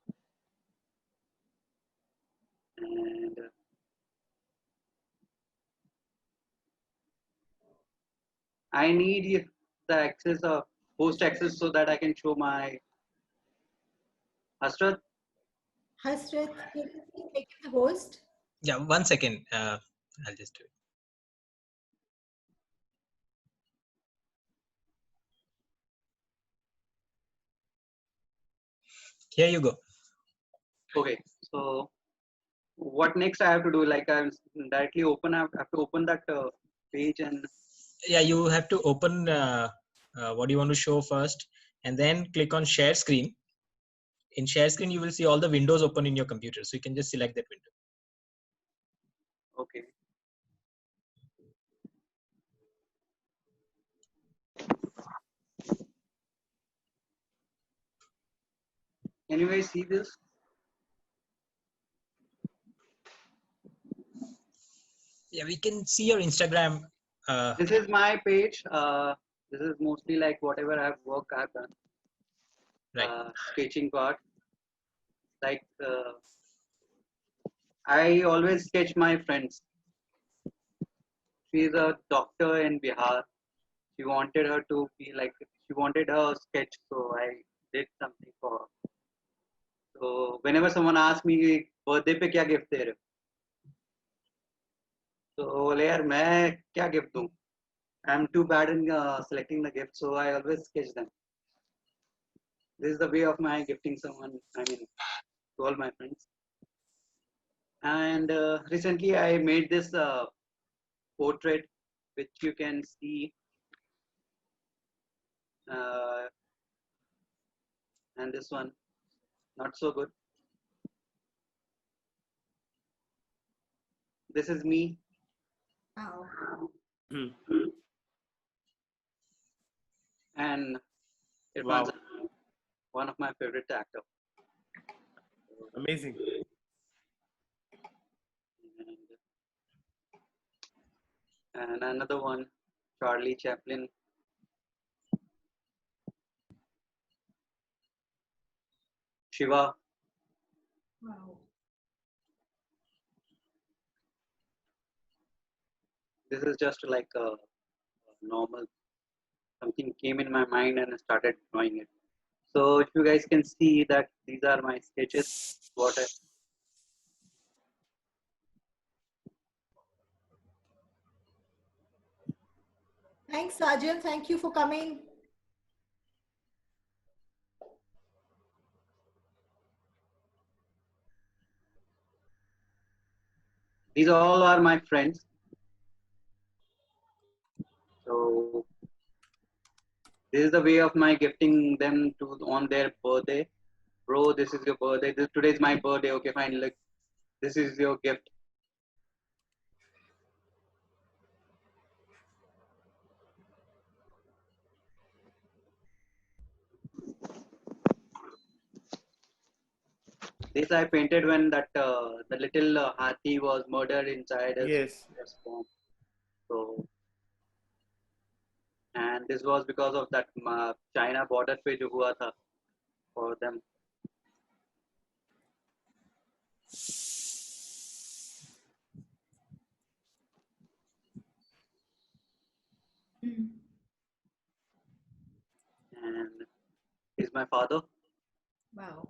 I need the access of host access so that I can show my Hasrat. Hasrat, can you please make him the host? Yeah, 1 second. I'll just do it. Here you go. Okay, so what next I have to do? Like I directly open. I have to open that page and. Yeah, you have to open what you want to show first, and then click on share screen. In share screen, you will see all the windows open in your computer. So you can just select that window. Okay. Can you guys see this? Yeah, we can see your Instagram. This is my page. This is mostly like whatever I've done. Right. Sketching part. Like I always sketch my friends. She's a doctor in Bihar. She wanted her to be like, she wanted her sketch, so I did something for her. So whenever someone asks me birthday पे क्या gift दे रहे हो, तो बोले यार मैं क्या gift दूँ? I'm too bad in selecting the gift, so I always sketch them. This is the way of my gifting someone. I mean, to all my friends. And recently I made this portrait, which you can see. And this one, not so good. This is me. Wow. And it Wow. was one of my favorite actors. Amazing. And another one, Charlie Chaplin. Shiva. Wow. This is just like a normal, something came in my mind and I started drawing it. So if you guys can see that these are my sketches, what I. Thanks, Sajan. Thank you for coming. These all are my friends. So this is the way of my gifting them to on their birthday. Bro, this is your birthday. Today is my birthday. Okay, fine. Look, this is your gift. This I painted when that the little hathi was murdered inside his farm. So, and this was because of that China border पे जो हुआ था for them. And he's my father. Wow.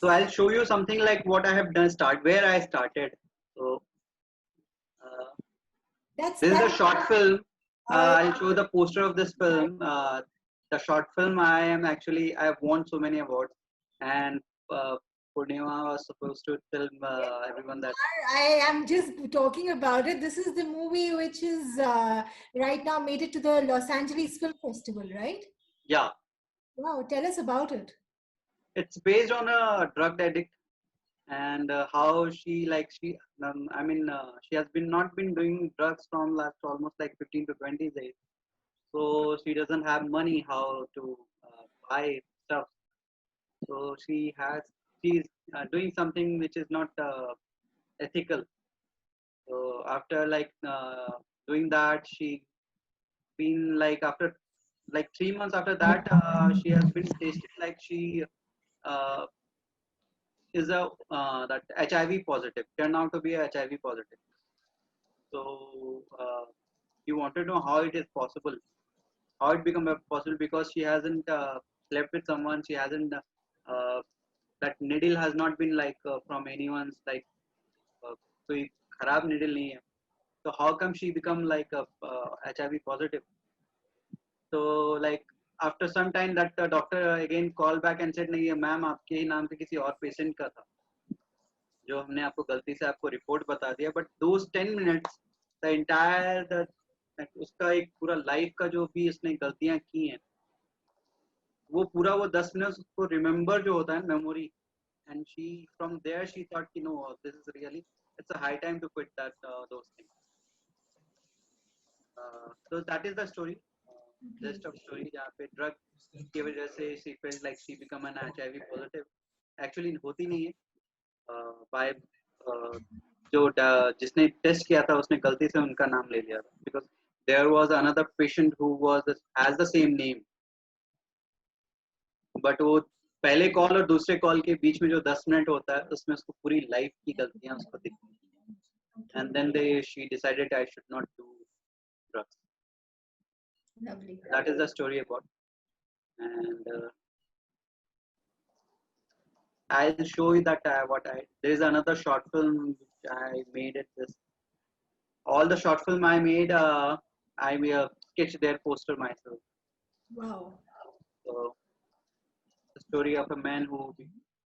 So I'll show you something like what I have done. Where I started. So this is a short film. I'll show the poster of this film. The short film I have won so many awards, and Poornima was supposed to tell everyone that. I am just talking about it. This is the movie which is right now made it to the Los Angeles Film Festival, right? Yeah. Wow, tell us about it. It's based on a drug addict and how she she has not been doing drugs from last almost like 15 to 20 days. So she doesn't have money how to buy stuff. So she's doing something which is not ethical. So after doing that, she been after 3 months after that, she has been tasted like she uh, is a that HIV positive, turned out to be a HIV positive. So he wanted to know how it is possible, how it become possible, because she hasn't slept with someone, she hasn't that needle has not been like from anyone's like कोई खराब needle नहीं है. So how come she become like a HIV positive? So like after some time that doctor again called back and said नहीं ma'am आपके ही नाम से किसी और पेशेंट का था जो हमने आपको गलती से आपको रिपोर्ट बता दिया. But those 10 minutes the entire उसका एक पूरा लाइफ का जो भी इसने गलतियां की हैं वो पूरा वो 10 मिनट उसको रिमेम्बर जो होता है memory. And she from there she thought कि no this is really it's a high time to quit that those things. So that is the story, just of story जहाँ पे ड्रग की वजह से she felt like she become an HIV positive. Actually होती नहीं है. By जो जिसने टेस्ट किया था उसने गलती से उनका नाम ले लिया था, because there was another patient who has the same name, but वो पहले कॉल और दूसरे कॉल के बीच में जो 10 मिनट होता है उसमें उसको पूरी लाइफ की गलतियां उसको दिखती हैं. And then she decided I should not do drugs. Lovely. That is the story about. And I'll show you that there is another short film which I made at this. All the short film I made, I sketched their poster myself. Wow. So the story of a man who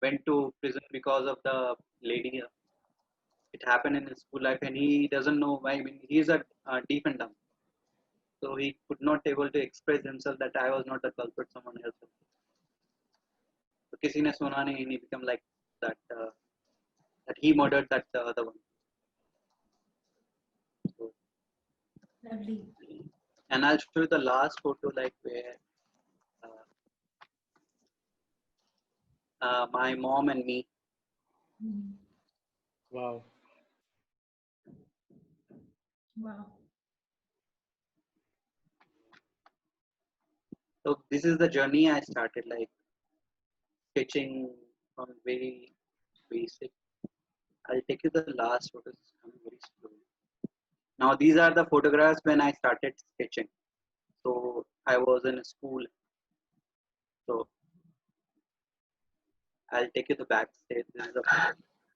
went to prison because of the lady. It happened in his school life, and he doesn't know why. I mean, he is a deaf and dumb, so he could not able to express himself that I was not the culprit, someone else. So किसी ने सुना नहीं, and he become like that. That he murdered that other one. So, Lovely. and I'll show you the last photo, like where my mom and me. Wow. Wow. So this is the journey I started, like sketching from very basic. I'll take you the last photos coming very slowly. Now these are the photographs when I started sketching. So I was in school. So I'll take you to backstage. This is the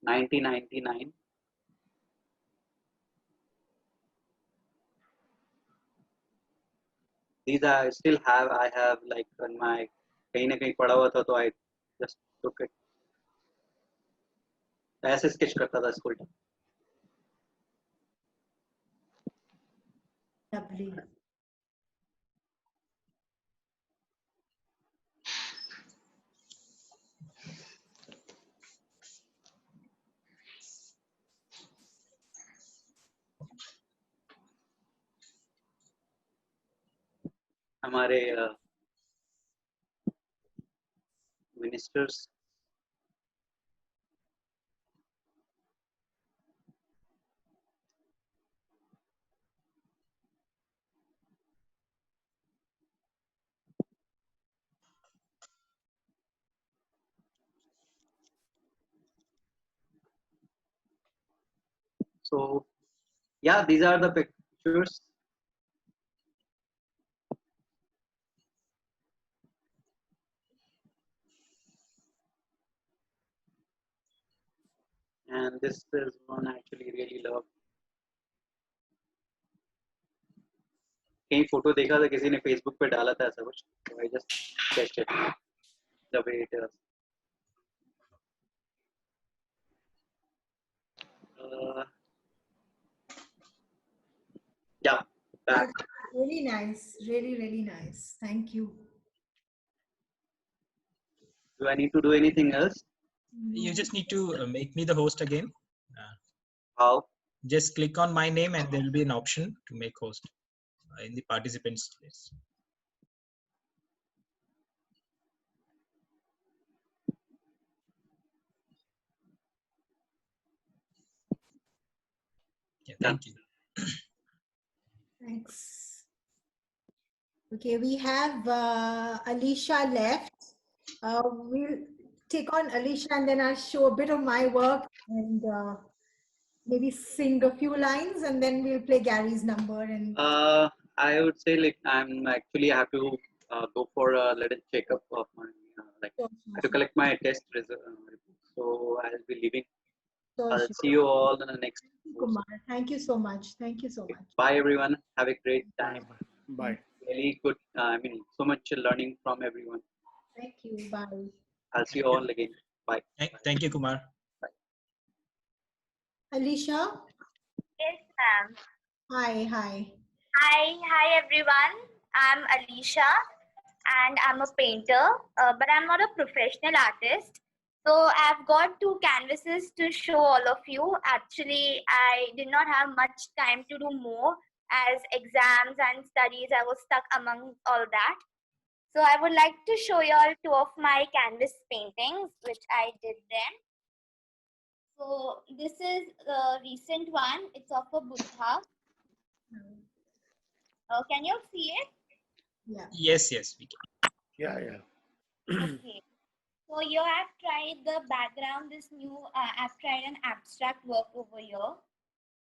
1999. These I still have. I have like on my कहीं ना कहीं पड़ा हुआ था, तो I just took it. ऐसे sketch करता था स्कूल टाइम. Lovely. हमारे ministers. So yeah, these are the pictures. And this is one I actually really love. कहीं फोटो देखा था किसी ने फेसबुक पे डाला था ऐसा कुछ, so I just sketched it the way it is. Yeah, back. That's really nice. Really, really nice. Thank you. Do I need to do anything else? You just need to make me the host again. How? Just click on my name and there will be an option to make host in the participants list. Yeah, thank you. Thanks. Okay, we have Alicia left. We'll take on Alicia and then I'll show a bit of my work and maybe sing a few lines and then we'll play Gary's number and I would say like I'm actually have to go for a little checkup of my like sure, I have to collect my test result, so I'll be leaving. sure, I'll sure. see you all in the next. Kumar, thank you so much. Thank you so much. Bye everyone. Have a great time. Bye. Really good. I mean, so much learning from everyone. Thank you. Bye. I'll see you all again. Bye. Thank you, Kumar. Alicia? Yes, ma'am. Hi. Hi, everyone. I'm Alicia, and I'm a painter, but I'm not a professional artist. So I've got two canvases to show all of you. Actually, I did not have much time to do more as exams and studies. I was stuck among all that. So I would like to show you all two of my canvas paintings, which I did then. So this is the recent one. It's of a Buddha. Can you see it? Yeah. Yes, we can. Yeah. Okay. So here I've tried the background, this new, I've tried an abstract work over here.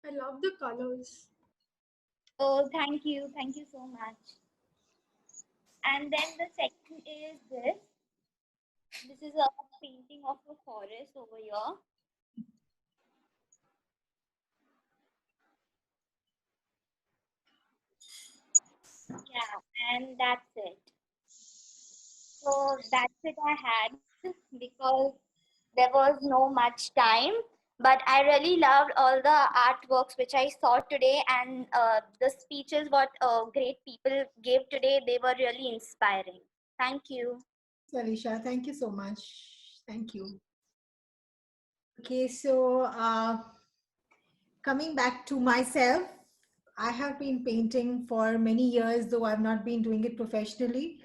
I love the colors. Oh, thank you so much. And then the second is this. This is a painting of a forest over here. Yeah, and that's it. So that's it I had because there was no much time. But I really loved all the artworks which I saw today, and the speeches what great people gave today, they were really inspiring. Thank you. Alicia, thank you so much. Thank you. Okay, so coming back to myself, I have been painting for many years, though I've not been doing it professionally.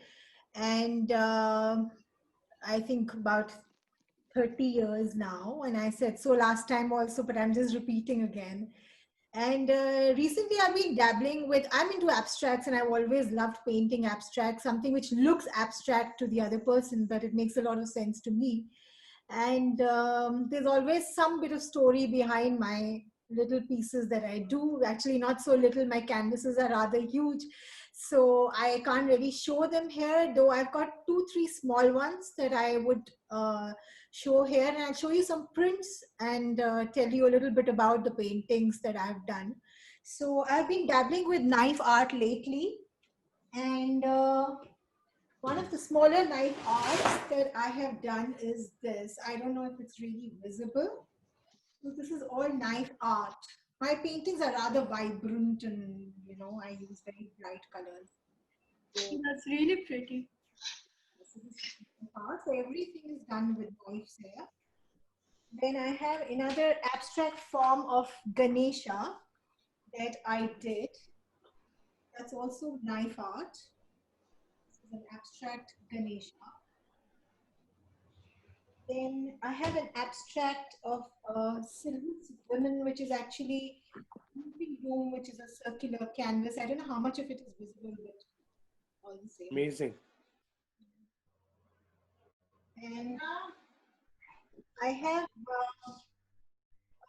And I think about 30 years now. And I said so last time also, but I'm just repeating again. And recently I've been dabbling with, I'm into abstracts and I've always loved painting abstract, something which looks abstract to the other person, but it makes a lot of sense to me. And there's always some bit of story behind my little pieces that I do. Actually, not so little, my canvases are rather huge. So I can't really show them here, though I've got 2-3 small ones that I would show here. And I'll show you some prints and tell you a little bit about the paintings that I've done. So I've been dabbling with knife art lately. And one of the smaller knife arts that I have done is this. I don't know if it's really visible. So this is all knife art. My paintings are rather vibrant and, I use very bright colors. So that's really pretty. So everything is done with knives here. Then I have another abstract form of Ganesha that I did. That's also knife art. This is an abstract Ganesha. Then I have an abstract of Silver's Women, which is actually moving room, which is a circular canvas. I don't know how much of it is visible, but all the same. Amazing. And I have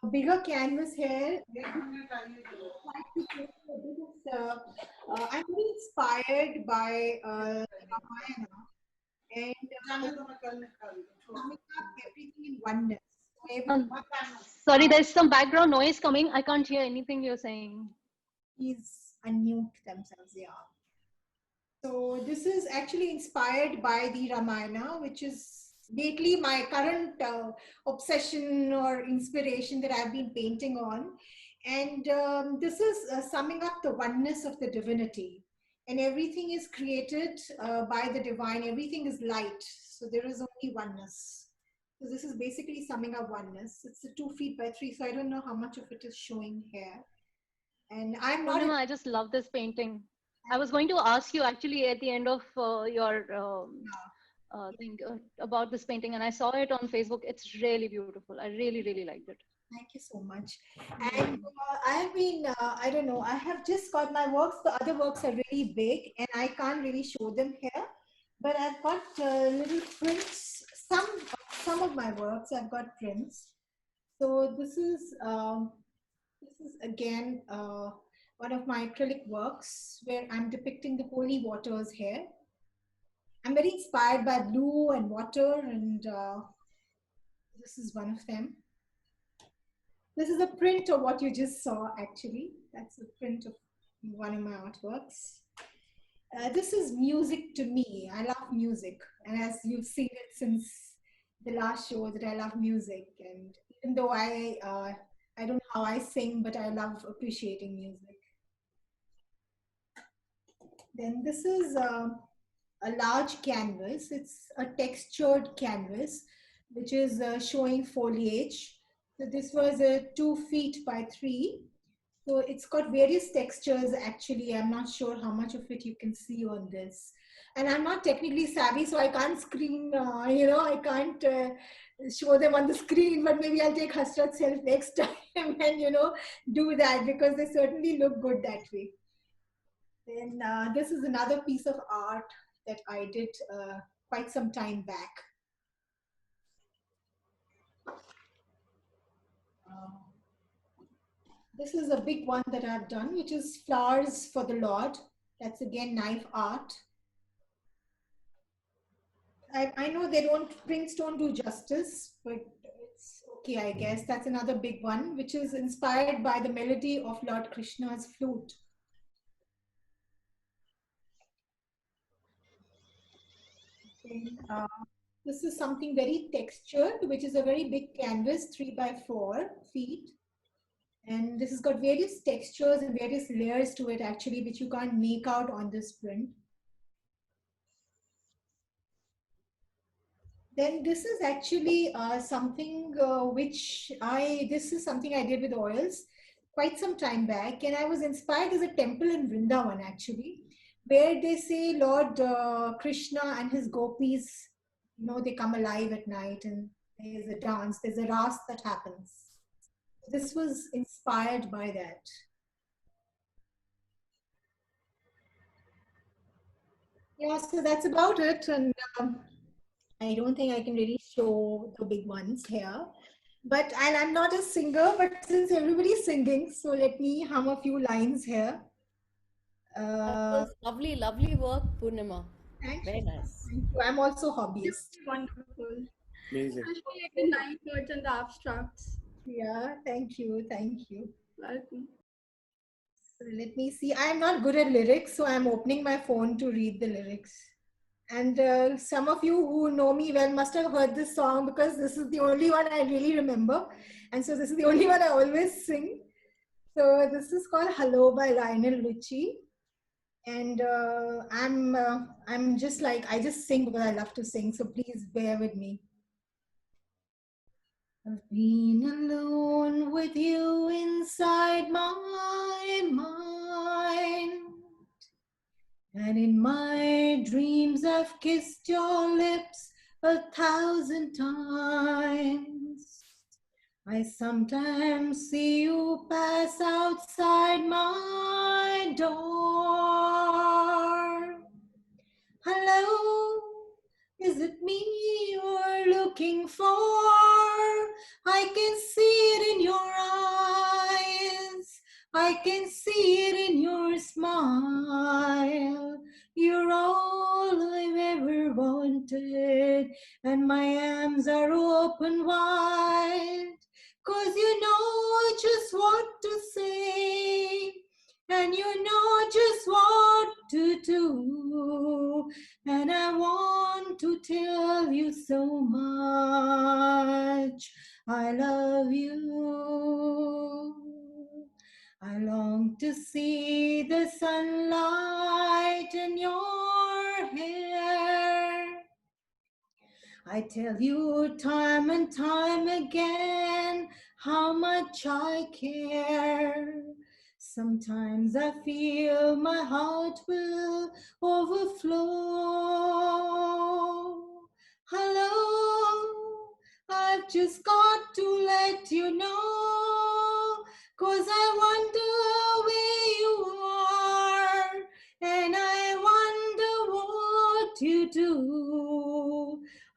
a bigger canvas here. I'm really inspired by Ramayana and summing up everything in oneness. Sorry, there's some background noise coming. I can't hear anything you're saying. Please unmute themselves, yeah. So this is actually inspired by the Ramayana, which is lately my current obsession or inspiration that I've been painting on. And this is summing up the oneness of the divinity. And everything is created by the divine. Everything is light. So there is only oneness. So this is basically summing up oneness. It's a 2 feet by 3, so I don't know how much of it is showing here. And I'm not. Poornima, I just love this painting. I was going to ask you actually at the end of your thing about this painting, and I saw it on Facebook. It's really beautiful. I really, really liked it. Thank you so much. And I have been, I don't know, I have just got my works. The other works are really big and I can't really show them here. But I've got little prints. Some of my works, I've got prints. So this is This is again one of my acrylic works where I'm depicting the holy waters here. I'm very inspired by blue and water, and this is one of them. This is a print of what you just saw, actually. That's a print of one of my artworks. This is music to me. I love music. And as you've seen it since the last show, that I love music. And even though I don't know how I sing, but I love appreciating music. Then this is a large canvas. It's a textured canvas, which is showing foliage. So this was 2 feet by 3. So it's got various textures actually. I'm not sure how much of it you can see on this. And I'm not technically savvy, so I can't screen, I can't show them on the screen, but maybe I'll take Hasrat's help next time and, do that, because they certainly look good that way. Then this is another piece of art that I did quite some time back. This is a big one that I've done, which is Flowers for the Lord. That's again knife art. I know prints don't do justice, but it's okay, I guess. That's another big one, which is inspired by the melody of Lord Krishna's flute. This is something very textured, which is a very big canvas, 3 by 4 feet. And this has got various textures and various layers to it, actually, which you can't make out on this print. Then this is actually something this is something I did with oils quite some time back. And I was inspired as a temple in Vrindavan, actually, where they say Lord Krishna and his gopis, they come alive at night and there's a dance, there's a ras that happens. This was inspired by that. Yeah, so that's about it. And I don't think I can really show the big ones here. And I'm not a singer, but since everybody's singing, so let me hum a few lines here. That was lovely, lovely work, Poornima. Very nice. Thank you. I'm also hobbyist. Wonderful. Amazing. Especially like the line words and the abstracts. Yeah, thank you. Thank you. Welcome. So let me see. I'm not good at lyrics, so I'm opening my phone to read the lyrics. And some of you who know me well must have heard this song, because this is the only one I really remember. And so this is the only one I always sing. So this is called Hello by Lionel Richie. And I'm just like, I just sing because I love to sing. So please bear with me. I've been alone with you inside my mind. And in my dreams I've kissed your lips 1,000 times. I sometimes see you pass outside my door. Hello, is it me you're looking for? I can see it in your eyes. I can see it in your smile. You're all I've ever wanted, and my arms are open wide. 'Cause you know just what to say, and you know just what to do. And I want to tell you so much. I love you. I long to see the sunlight in your hair. I tell you time and time again how much I care. Sometimes I feel my heart will overflow. Hello, I've just got to let you know, 'cause I wonder where you are, and I wonder what you do.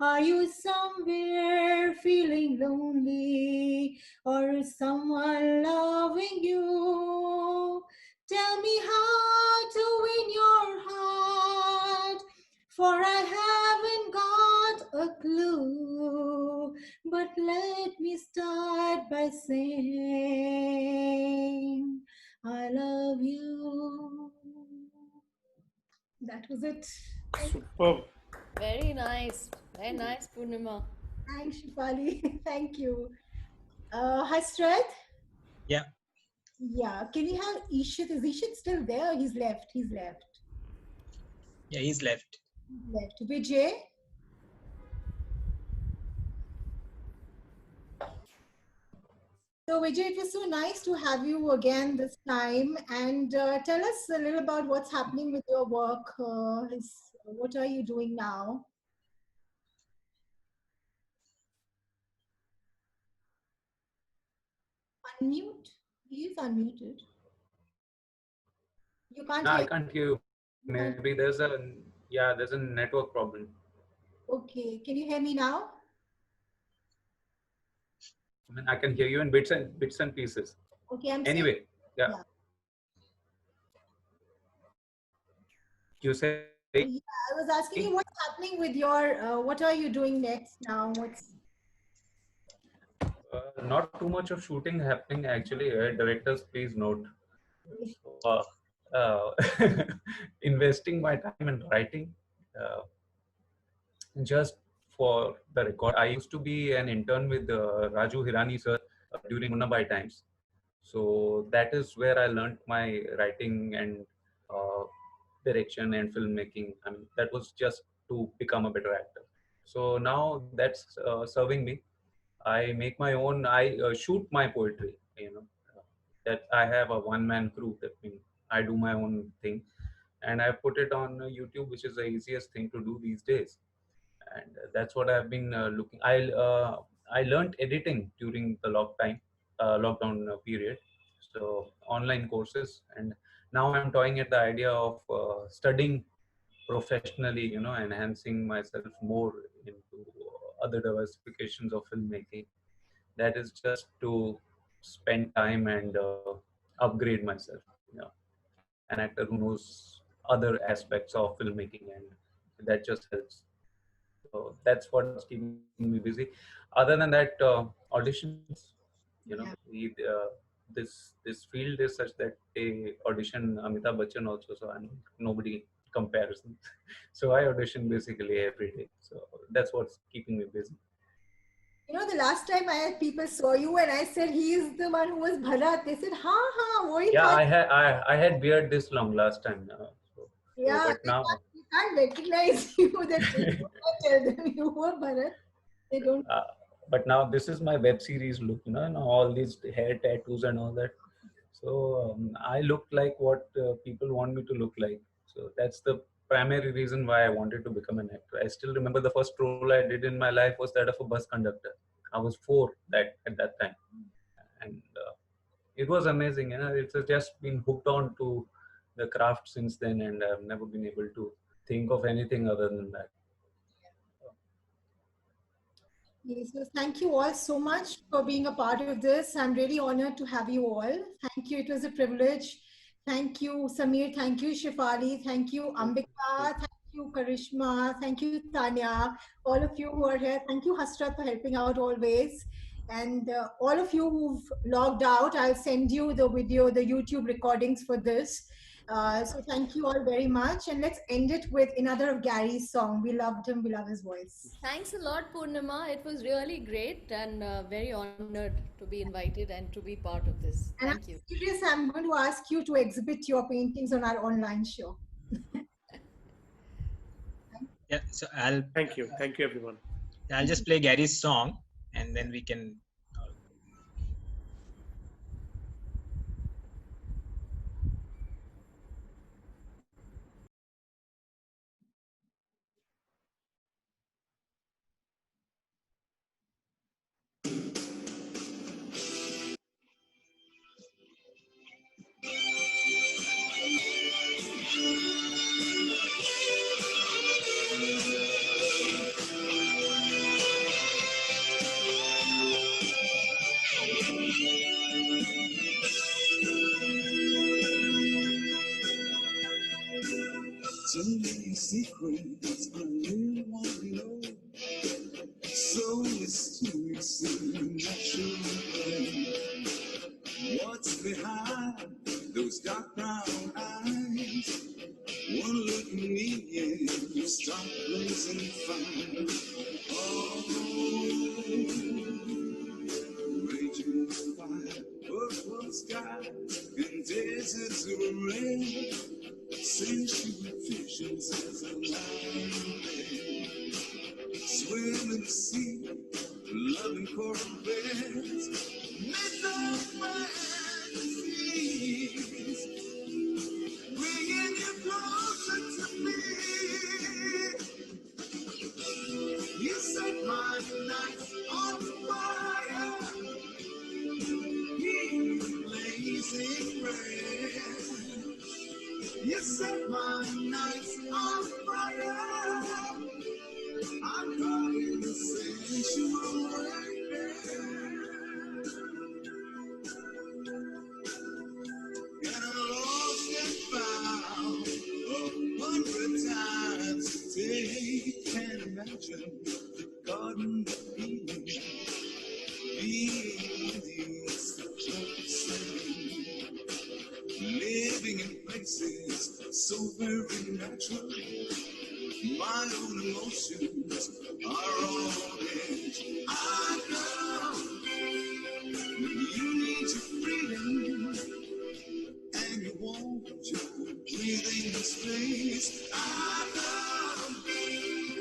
Are you somewhere feeling lonely, or is someone loving you? Tell me how to win your heart, for I haven't got a clue. But let me start by saying, I love you. That was it. Superb. Very nice. Very nice, Poornima. Thanks, Shefali. Thank you. Hasrat? Yeah. Yeah. Can we have Eeshit? Is Eeshit still there? He's left. He's left. Yeah, he's left. He's left. Vijay? So, Vijay, it was so nice to have you again this time. And tell us a little about what's happening with your work. What are you doing now? Unmute. He is unmuted. You can't No, I hear. can't hear you. Maybe there's a network problem. Okay. Can you hear me now? I mean, I can hear you in bits and pieces. Okay, I'm saying. Anyway, yeah. Yeah. You say Yeah, I was asking you what's happening with your. What are you doing next now? What's not too much of shooting happening actually. Directors, please note. So, investing my time in writing. Just for the record, I used to be an intern with Raju Hirani sir during Poornima times. So that is where I learned my writing and uh, direction and filmmaking. I mean, that was just to become a better actor. So now that's serving me. I make my own. I shoot my poetry. That I have a one-man crew. That means I do my own thing, and I put it on YouTube, which is the easiest thing to do these days. And that's what I've been looking. I learned editing during the lockdown period, so online courses, and now I'm toying at the idea of studying professionally, enhancing myself more into other diversifications of filmmaking. That is just to spend time and upgrade myself. An actor who knows other aspects of filmmaking, and that just helps. So that's what's keeping me busy. Other than that, auditions. We, this field is such that they audition Amitabh Bachchan also. So I'm nobody comparison. So I audition basically every day. So that's what's keeping me busy. the last time people saw you and I said he is the one who was Bharat. They said, "Ha ha, wohi Yeah, tha." I had beard this long last time. Yeah, But now they can't recognize you. That you can't tell them you were Bharat. They don't. but now this is my web series look, and all these hair tattoos and all that. So I look like what people want me to look like. So that's the primary reason why I wanted to become an actor. I still remember the first role I did in my life was that of a bus conductor. I was 4 at that time, and it was amazing. It's just been hooked on to the craft since then, and I've never been able to think of anything other than that. Yes, so thank you all so much for being a part of this. I'm really honored to have you all. Thank you. It was a privilege. Thank you, Samir. Thank you, Shefali. Thank you, Ambika. Thank you, Karishma. Thank you, Tanya. All of you who are here. Thank you, Hasrat, for helping out always. And all of you who've logged out, I'll send you the video, the YouTube recordings for this. So thank you all very much. And let's end it with another of Gary's song. We loved him. We love his voice. Thanks a lot, Poornima. It was really great and very honored to be invited and to be part of this. And Thank you. I'm serious, I'm going to ask you to exhibit your paintings on our online show. Yeah, so I'll Thank you everyone. I'll just play Gary's song and then we can. secrets I really want to know. So mysterious and natural. What's behind those dark brown eyes? One look at me and you start blazing fire. Oh, raging fire, purple skies and deserts of red. Sensual visions as a lion swim in the sea, loving corvettes. Myth of fantasies, bringing you closer to me. You set my nights on fire, blazing red. You set my nights on fire. I'm caught in the sensual and I'm lost and found 100 times a day. Can't imagine the Garden of Eden being the living in places so very natural. My own emotions are on edge. I know you need your freedom and you want your breathing space. I know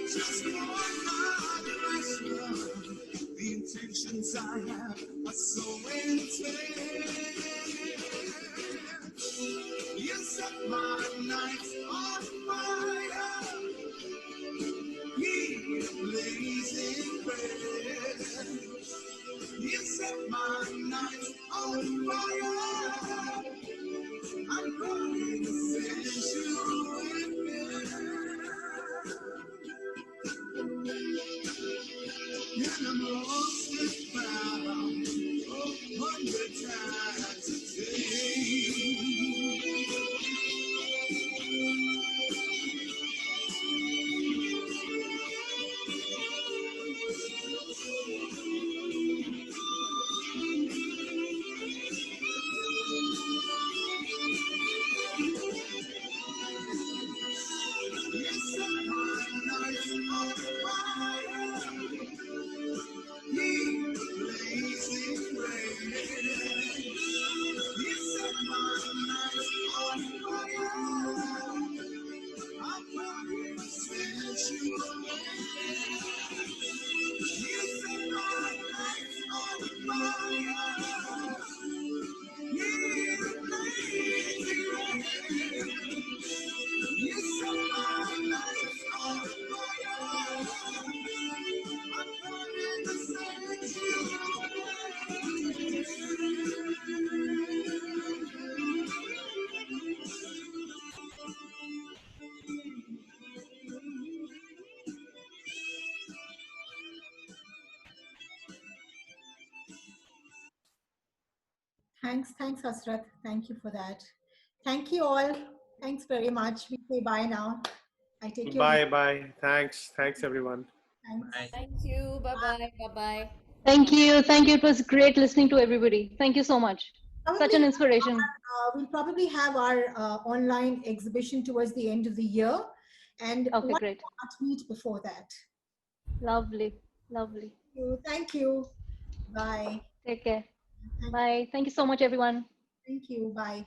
just one direction. The intentions I have are so intense. You set my nights on fire, blazing red. You set my nights on fire. I'm going to sensual and I'm lost and found 100 times a day. Thanks, Hasrat. Thank you for that. Thank you all. Thanks very much. We say bye now. I take your leave. Bye. Thanks everyone. Thanks. Thank you. Bye-bye. Bye-bye. Thank you. Thank you. It was great listening to everybody. Thank you so much. Such an inspiration. We'll probably have our online exhibition towards the end of the year, and Okay, one great. art meet before that. Lovely. Lovely. Thank you. Bye. Take care. Bye. Thank you so much, everyone. Thank you. Bye.